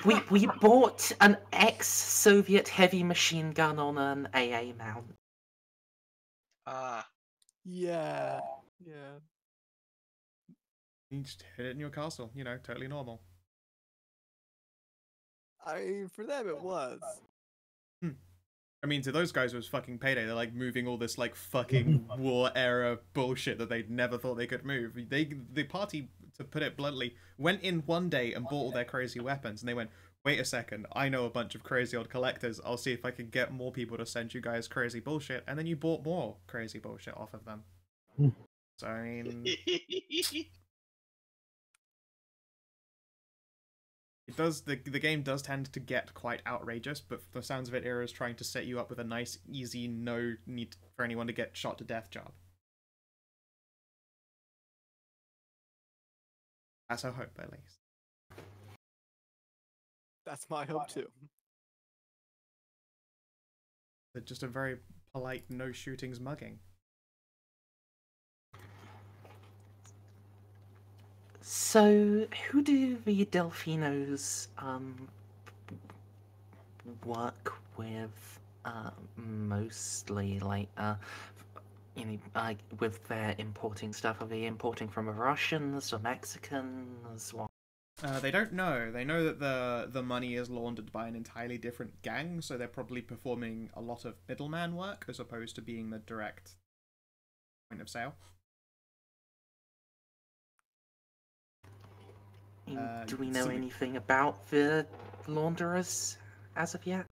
we bought an ex-Soviet heavy machine gun on an AA mount. Yeah. You just hit it in your castle, totally normal. For them it was. I mean, to those guys, it was fucking payday. They're like moving all this like fucking war era bullshit that they never thought they could move. The party, to put it bluntly, went in one day and bought all their crazy weapons, and they went, wait a second, I know a bunch of crazy old collectors. I'll see if I can get more people to send you guys crazy bullshit, and then you bought more crazy bullshit off of them. So I mean, it does. The game does tend to get quite outrageous, but for the sounds of it, Era is trying to set you up with a nice, easy, no need for anyone to get shot to death job. That's her hope, at least. That's my hope too. But just a very polite no shootings mugging. So, who do the Delfinos work with mostly? Like, with their importing stuff, are they importing from Russians or Mexicans? What? They don't know. They know that the money is laundered by an entirely different gang, so they're probably performing a lot of middleman work as opposed to being the direct point of sale. Do we know anything about the launderers as of yet?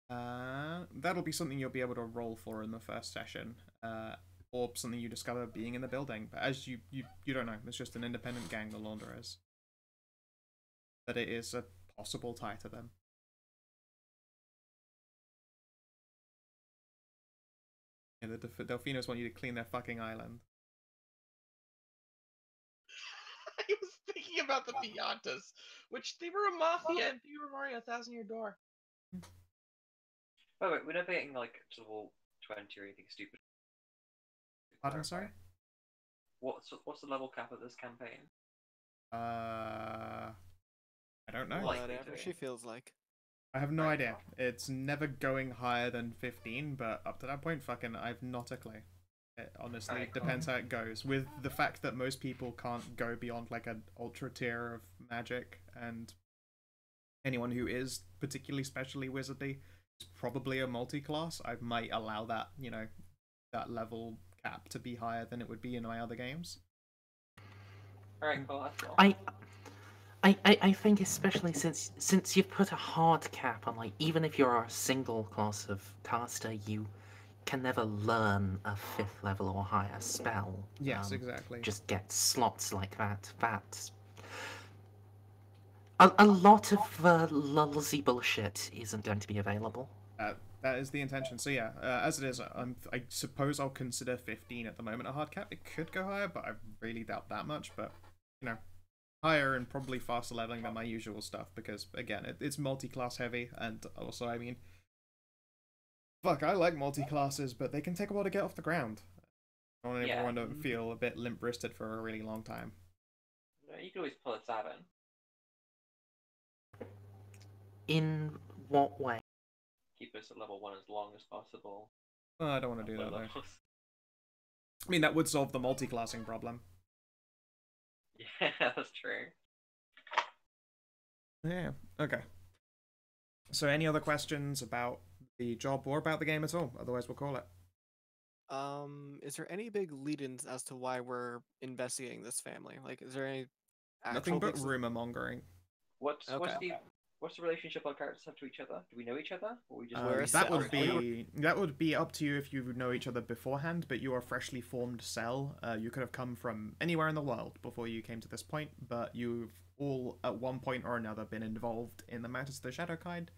That'll be something you'll be able to roll for in the first session, or something you discover being in the building. But as you don't know, it's just an independent gang, the launderers. But it is a possible tie to them. Yeah, the Delfinos want you to clean their fucking island. I was thinking about the Piantas, which they were a mafia and Super Mario 1000-Year Door. Wait, we're not getting like level 20 or anything stupid. Pardon, sorry? What's the level cap of this campaign? I don't know. Whatever she feels like. I have no idea. It's never going higher than 15, but up to that point, fucking, I've not a clue. It honestly depends how it goes. With the fact that most people can't go beyond like an ultra tier of magic, and anyone who is particularly specially wizardly is probably a multi-class, I might allow that, that level cap to be higher than it would be in my other games. Alright, cool, that's all. I think especially since you've put a hard cap on, like, even if you're a single class of caster, you can never learn a 5th level or higher spell. Yes, exactly. Just get slots like that. That A lot of lulzy bullshit isn't going to be available. That is the intention. So yeah, as it is, I suppose I'll consider 15 at the moment a hard cap. It could go higher, but I really doubt that much. But you know, higher and probably faster leveling than my usual stuff because again, it's multi-class heavy, and also I mean, fuck, I like multi-classes, but they can take a while to get off the ground. I want everyone to feel a bit limp-wristed for a really long time. You can always pull a 7. In what way? Keep us at level 1 as long as possible. I don't want to do that though. I mean, that would solve the multi-classing problem. Yeah, that's true. Yeah, okay. So any other questions about the job or about the game at all? Otherwise, we'll call it. Is there any big lead-ins as to why we're investigating this family? Like, is there any Nothing actual but big rumor mongering. What's Okay. the relationship our characters have to each other? Do we know each other, or we just We're a that cell. would be up to you if you know each other beforehand. But you are a freshly formed cell. You could have come from anywhere in the world before you came to this point, but you've all at one point or another been involved in the matters of the Shadowkind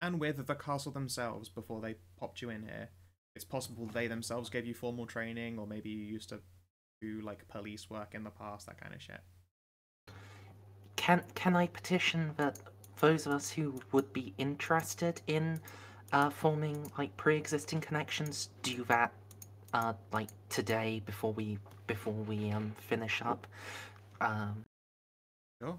and with the castle themselves before they popped you in here. It's possible they themselves gave you formal training, or maybe you used to do like police work in the past, that kind of shit. Can I petition that those of us who would be interested in forming like pre-existing connections do that like today before we finish up? Sure.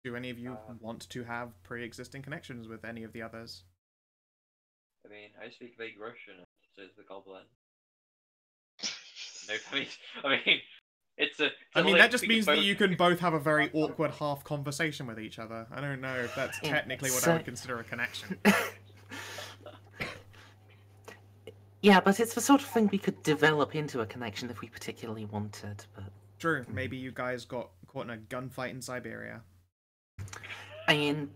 Do any of you want to have pre-existing connections with any of the others? I mean, I speak vague Russian, so does the goblin. No, I mean, it's a. That just means that you can both have a very awkward half conversation with each other. I don't know if that's technically what I would consider a connection. Yeah, but it's the sort of thing we could develop into a connection if we particularly wanted. But true, maybe you guys got caught in a gunfight in Siberia. I mean,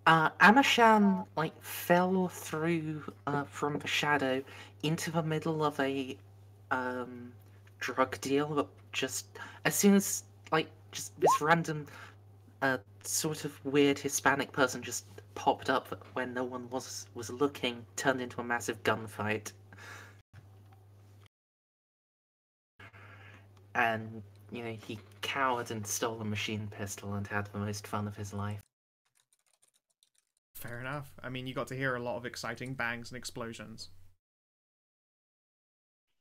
Amashan like fell through from the shadow into the middle of a drug deal, but just as soon as like just this random sort of weird Hispanic person just popped up when no one was looking, turned into a massive gunfight. And, you know, he cowered and stole a machine pistol and had the most fun of his life. Fair enough. I mean, you got to hear a lot of exciting bangs and explosions.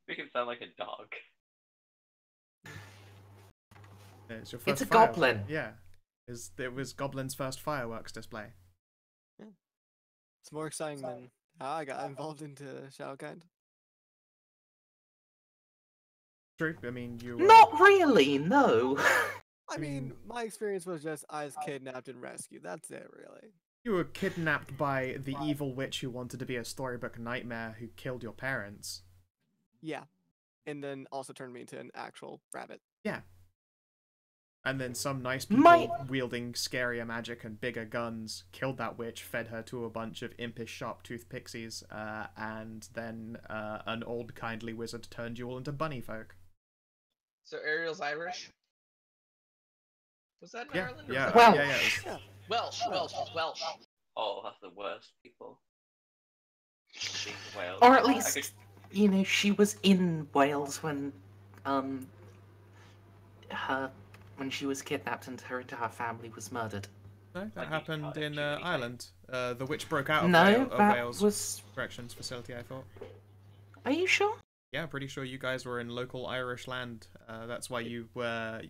Make him sound like a dog. It's your first It's a goblin! Yeah. It was Goblin's first fireworks display. Yeah. It's more exciting than how I got involved into Shadowkind. True, I mean, you Not really, no! I mean, my experience was just I was kidnapped and rescued. That's it, really. You were kidnapped by the evil witch who wanted to be a storybook nightmare who killed your parents. Yeah. And then also turned me into an actual rabbit. Yeah. And then some nice people wielding scarier magic and bigger guns killed that witch, fed her to a bunch of impish sharp-toothed pixies, and then an old kindly wizard turned you all into bunny folk. So Ariel's Irish? Was that in Ireland? Yeah, Welsh. Welsh. Oh, that's the worst people. Wales. Or at least, you know, she was in Wales when she was kidnapped and her entire family was murdered. No, that happened in Ireland. The witch broke out of Wales Corrections Facility, I thought. Are you sure? Yeah, I'm pretty sure you guys were in local Irish land. That's why you were...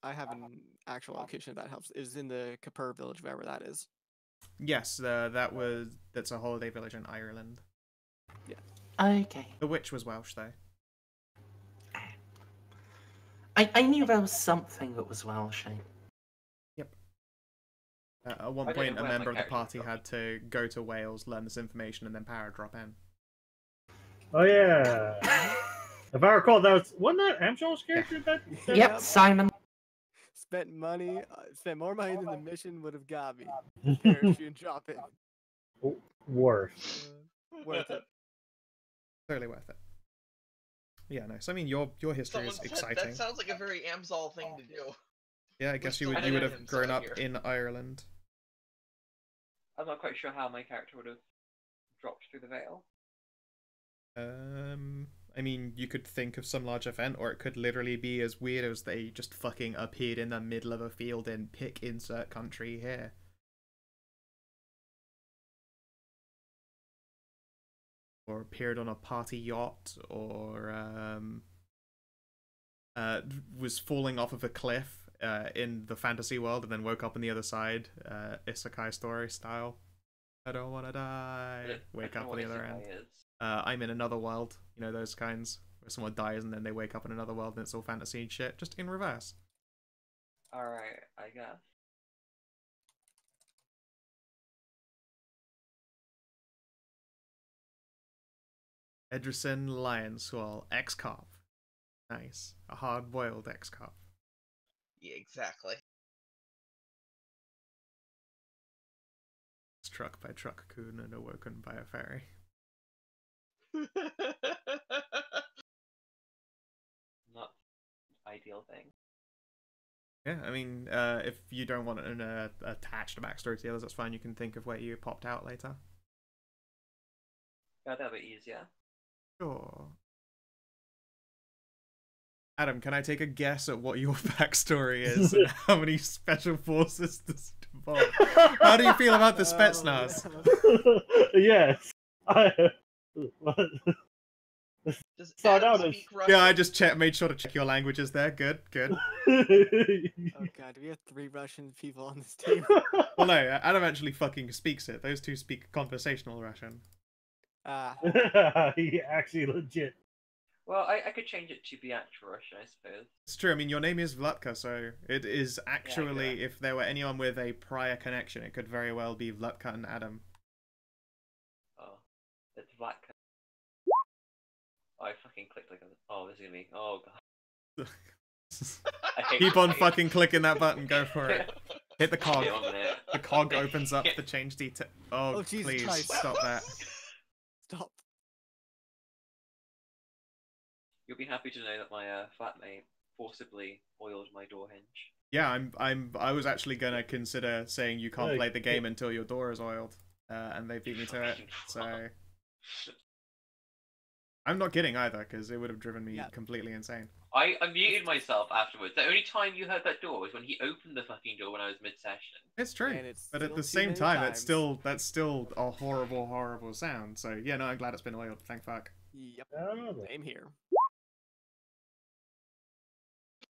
I have an actual location that helps. Is in the Kapur village, wherever that is. Yes, that's a holiday village in Ireland. Yeah. Okay. The witch was Welsh, though. I knew there was something that was Welsh. Yep. At one point, a member of the party had to go to Wales, learn this information, and then power drop in. Oh yeah. If I recall, wasn't that Amshel's character? Yep, Simon. Spent more money than the mission would have got me. Parachute and drop in. Worse. Worth it. Totally worth it. Yeah, no. So I mean, your history is exciting. That sounds like a very Amzal thing to do. Yeah, I guess you still would live have in grown South up here. in Ireland. I'm not quite sure how my character would have dropped through the veil. I mean, you could think of some large event, or it could literally be as weird as they just fucking appeared in the middle of a field and pick insert country here. Or appeared on a party yacht, or was falling off of a cliff in the fantasy world and then woke up on the other side, isekai story style. I don't want to die. Wake up on the other end. I'm in another world. You know, those kinds where someone dies and then they wake up in another world and it's all fantasy and shit, just in reverse. Alright, I guess. Edrison Lionswall, ex-cop. Nice. A hard-boiled ex-cop. Yeah, exactly. Struck by truck coon and awoken by a fairy. Not ideal thing. Yeah, I mean, if you don't want an attached backstory to the others, that's fine. You can think of where you popped out later. Yeah, that'll be easier. Sure. Adam, can I take a guess at what your backstory is and how many special forces does it involve? How do you feel about the Spetsnaz? Yes. Does Start Adam out as- speak Russian? Yeah, I just made sure to check your languages there. Good, good. Oh god, do we have 3 Russian people on this team? Well, no, Adam actually fucking speaks it. Those two speak conversational Russian. Ah, He actually legit. Well, I could change it to be actual Russian, I suppose. It's true. I mean, your name is Vlatka, so it is actually, Yeah. if there were anyone with a prior connection, it could very well be Vlatka and Adam. Oh, it's black. Oh, I fucking clicked like a... Oh, this is gonna be... Oh, God. I hate- Keep on I hate- fucking clicking that button. Go for it. Hit the cog. Okay, 1 minute. The cog opens up the change detail. Oh, Oh, Jesus please Christ. stop that. stop. You'll be happy to know that my flatmate forcibly oiled my door hinge. Yeah, I was actually gonna consider saying you can't Hey, play the game until your door is oiled, and they beat me to it. So I'm not kidding either, because it would have driven me Yeah. completely insane. I muted myself afterwards. The only time you heard that door was when he opened the fucking door when I was mid-session. It's true, And it's but at still the too same many time, times. that's still a horrible, horrible sound. So yeah, no, I'm glad it's been oiled. Thank fuck. Yep, Oh, same here.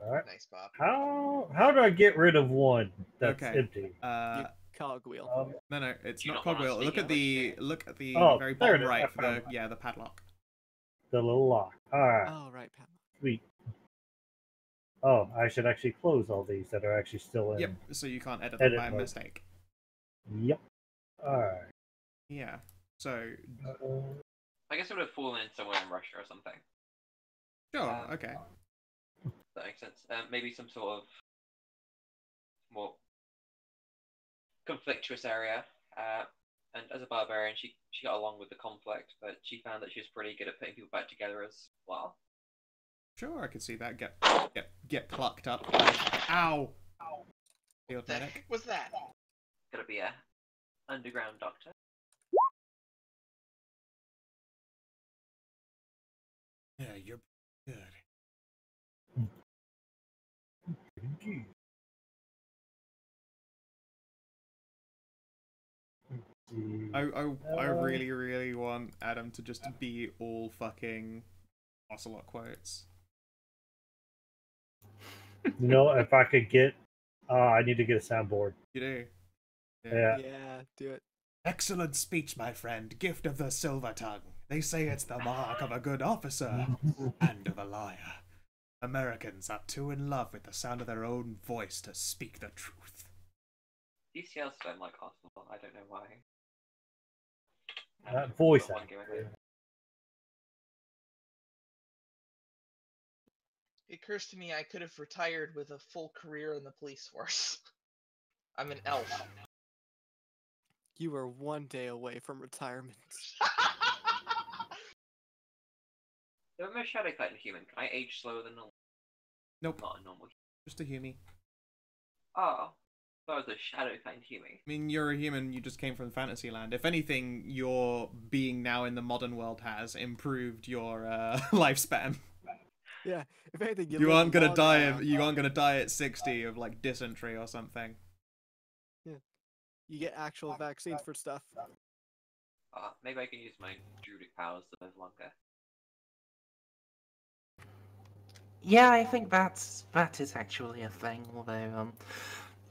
alright. Nice, Bob. How do I get rid of one that's Okay. empty? You cogwheel. No, it's Do you not not wanna cogwheel. speak English, Look at the Oh, very there bottom it is. right. I found it. The padlock. The little lock. Alright, Oh, right, Pat. sweet. Oh, I should actually close all these that are actually still in. Yep. So you can't edit them Edit by mode. mistake. Yep. Alright. Yeah. So I guess it would have fallen in somewhere in Russia or something. sure. Okay. That makes sense. Maybe some sort of more conflictuous area. And as a barbarian, she got along with the conflict, but she found that she was pretty good at putting people back together as well. Sure, I could see that. Get plucked up. Ow. Field What the medic. heck was that? Gotta be a underground doctor. Yeah, you're good. I really, really want Adam to just be all fucking ocelot quotes. You know, if I could get, I need to get a soundboard. You do. Yeah. Yeah, do it. Excellent speech, my friend. Gift of the silver tongue. They say it's the mark of a good officer and of a liar. Americans are too in love with the sound of their own voice to speak the truth. DCLs don't like Arsenal. I don't know why. That voice One actor. game, I think. It occurs to me I could have retired with a full career in the police force. I'm an elf. You are 1 day away from retirement. If I'm a shadow clan human, can I age slower than normal? Nope. Not a normal. Just a humie. Oh, that was a shadow kind human. I mean, you're a human, you just came from Fantasyland. If anything, your being now in the modern world has improved your lifespan. Yeah, if anything, you You live aren't gonna longer die now. you aren't gonna die at 60 of like dysentery or something. Yeah, you get actual vaccines for stuff. Maybe I can use my druidic powers to live longer. Yeah, I think that is actually a thing. Although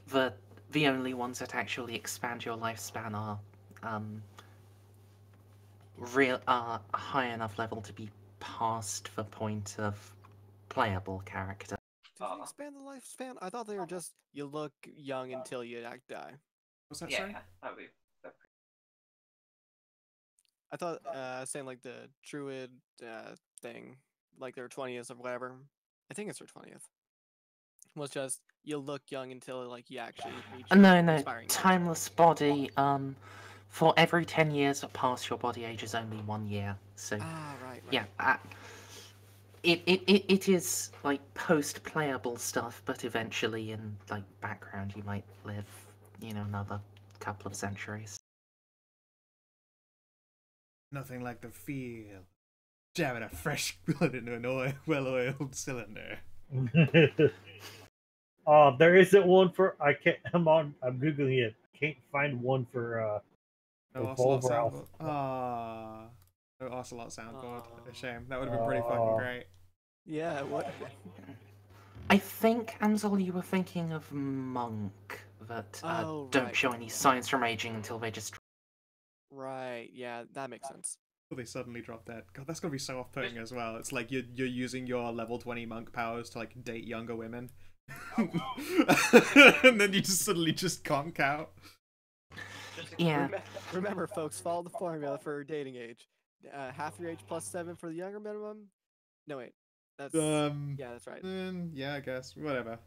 the the only ones that actually expand your lifespan are real are high enough level to be past the point of playable character. Did they expand the lifespan? I thought they were just you look young until you die. What's that, Yeah, sorry? that would be. I thought saying like the druid thing, like their 20th or whatever. I think it's their 20th. Was just you look young until like you actually reach your No, expiring age. timeless body. For every 10 years that pass, your body age is only 1 year. So Right. yeah, it is like post-playable stuff, but eventually in like background you might live, another couple of centuries. Nothing like the feel. Jamming a fresh blood into an well-oiled cylinder. There isn't one for I can't. I'm googling it. Can't find one for No Ocelot Revolver Alpha. soundboard. No Ocelot soundboard. A shame. That would have been pretty fucking great. Yeah, what? I think, Ansel, you were thinking of Monk, that don't right. show any signs from aging until they just... Right, yeah, that makes sense. Well, they suddenly drop dead. God, that's gonna be so off-putting as well. It's like you're using your level 20 monk powers to like date younger women. And then you just suddenly just conk out. Yeah. Remember, folks, follow the formula for dating age. Half your age plus 7 for the younger minimum. No, wait. That's yeah, that's right. Yeah, I guess. Whatever.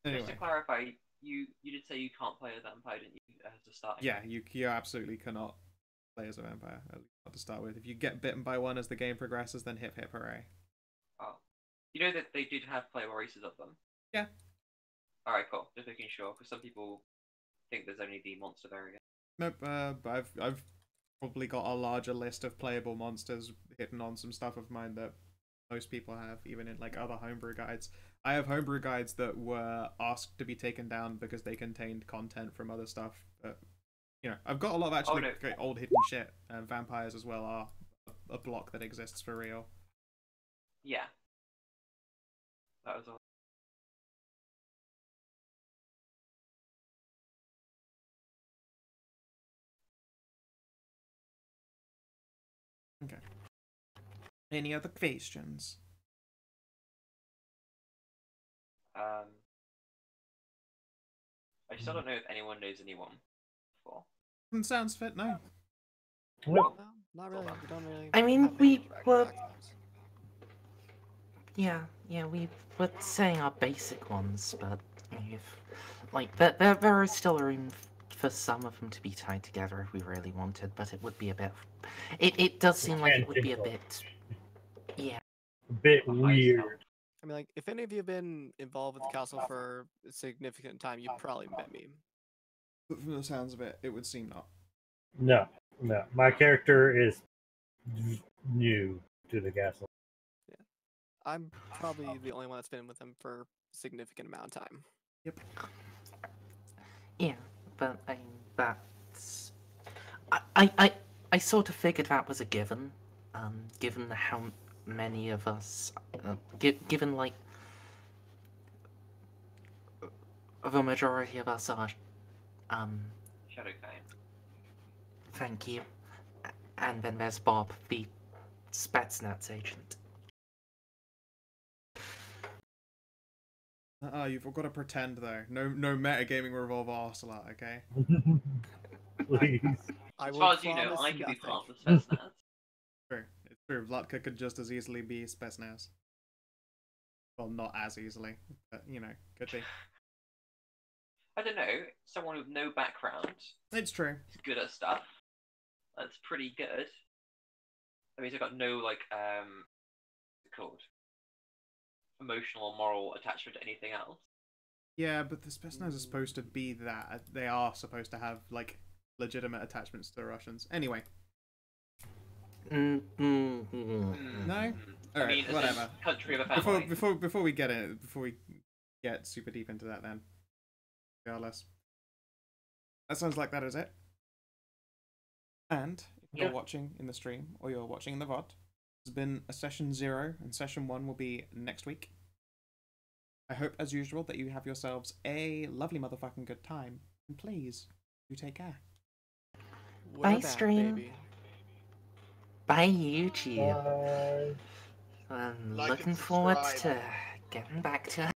Anyway. Just to clarify, you did say you can't play as vampire, didn't you? As a starting. Yeah, you absolutely cannot play as a vampire, at least not to start with. If you get bitten by one as the game progresses, then hip hip hooray. Oh. You know that they did have playable races of them? Yeah. Alright, cool. Just making sure, because some people think there's only the monster variant. Nope, I've probably got a larger list of playable monsters hidden on some stuff of mine that most people have, even in like other homebrew guides. I have homebrew guides that were asked to be taken down because they contained content from other stuff. But, I've got a lot of actually great old hidden shit, and vampires as well are a block that exists for real. Yeah. That was all. Okay. Any other questions? I still don't know if anyone knows anyone before. Sounds fit, no. Well, No, not really. We don't really. I mean, have we any were... backgrounds. Yeah, we were saying our basic ones, but there is still room for some of them to be tied together if we really wanted, but it would be a bit... It does seem like it would be a bit... Yeah. A bit weird. I mean, like, if any of you have been involved with the council for a significant time, you've probably met me. But from the sounds of it, it would seem not. No. My character is new to the castle. Yeah, I'm probably the only one that's been with them for a significant amount of time. Yep. Yeah, but that's... I sort of figured that was a given, given how many of us, given like the majority of us are, Shadowkind. Thank you. And then there's Bob, the Spetsnaz agent. You've got to pretend though. No metagaming Revolver Ocelot, okay? Please. As far as you know, I could be part of the Spetsnaz. True. It's true. Vlatka could just as easily be Spetsnaz. Well, not as easily, but could be. I don't know. Someone with no background. It's true. Is good at stuff. That's pretty good. That means I've got no what's it called? Emotional or moral attachment to anything else. Yeah, but the Spetsnaz are supposed to be that. They are supposed to have, like, legitimate attachments to the Russians. Anyway. No? I Alright, mean, as in whatever. country of a family. Before we get super deep into that then. Regardless. That sounds like that is it. And if you're watching in the stream or you're watching in the VOD, there's been a session 0 and session 1 will be next week. I hope, as usual, that you have yourselves a lovely motherfucking good time. And please, do take care. Bye, stream. Bye, YouTube. Bye. I'm Like and looking forward subscribe. to getting back to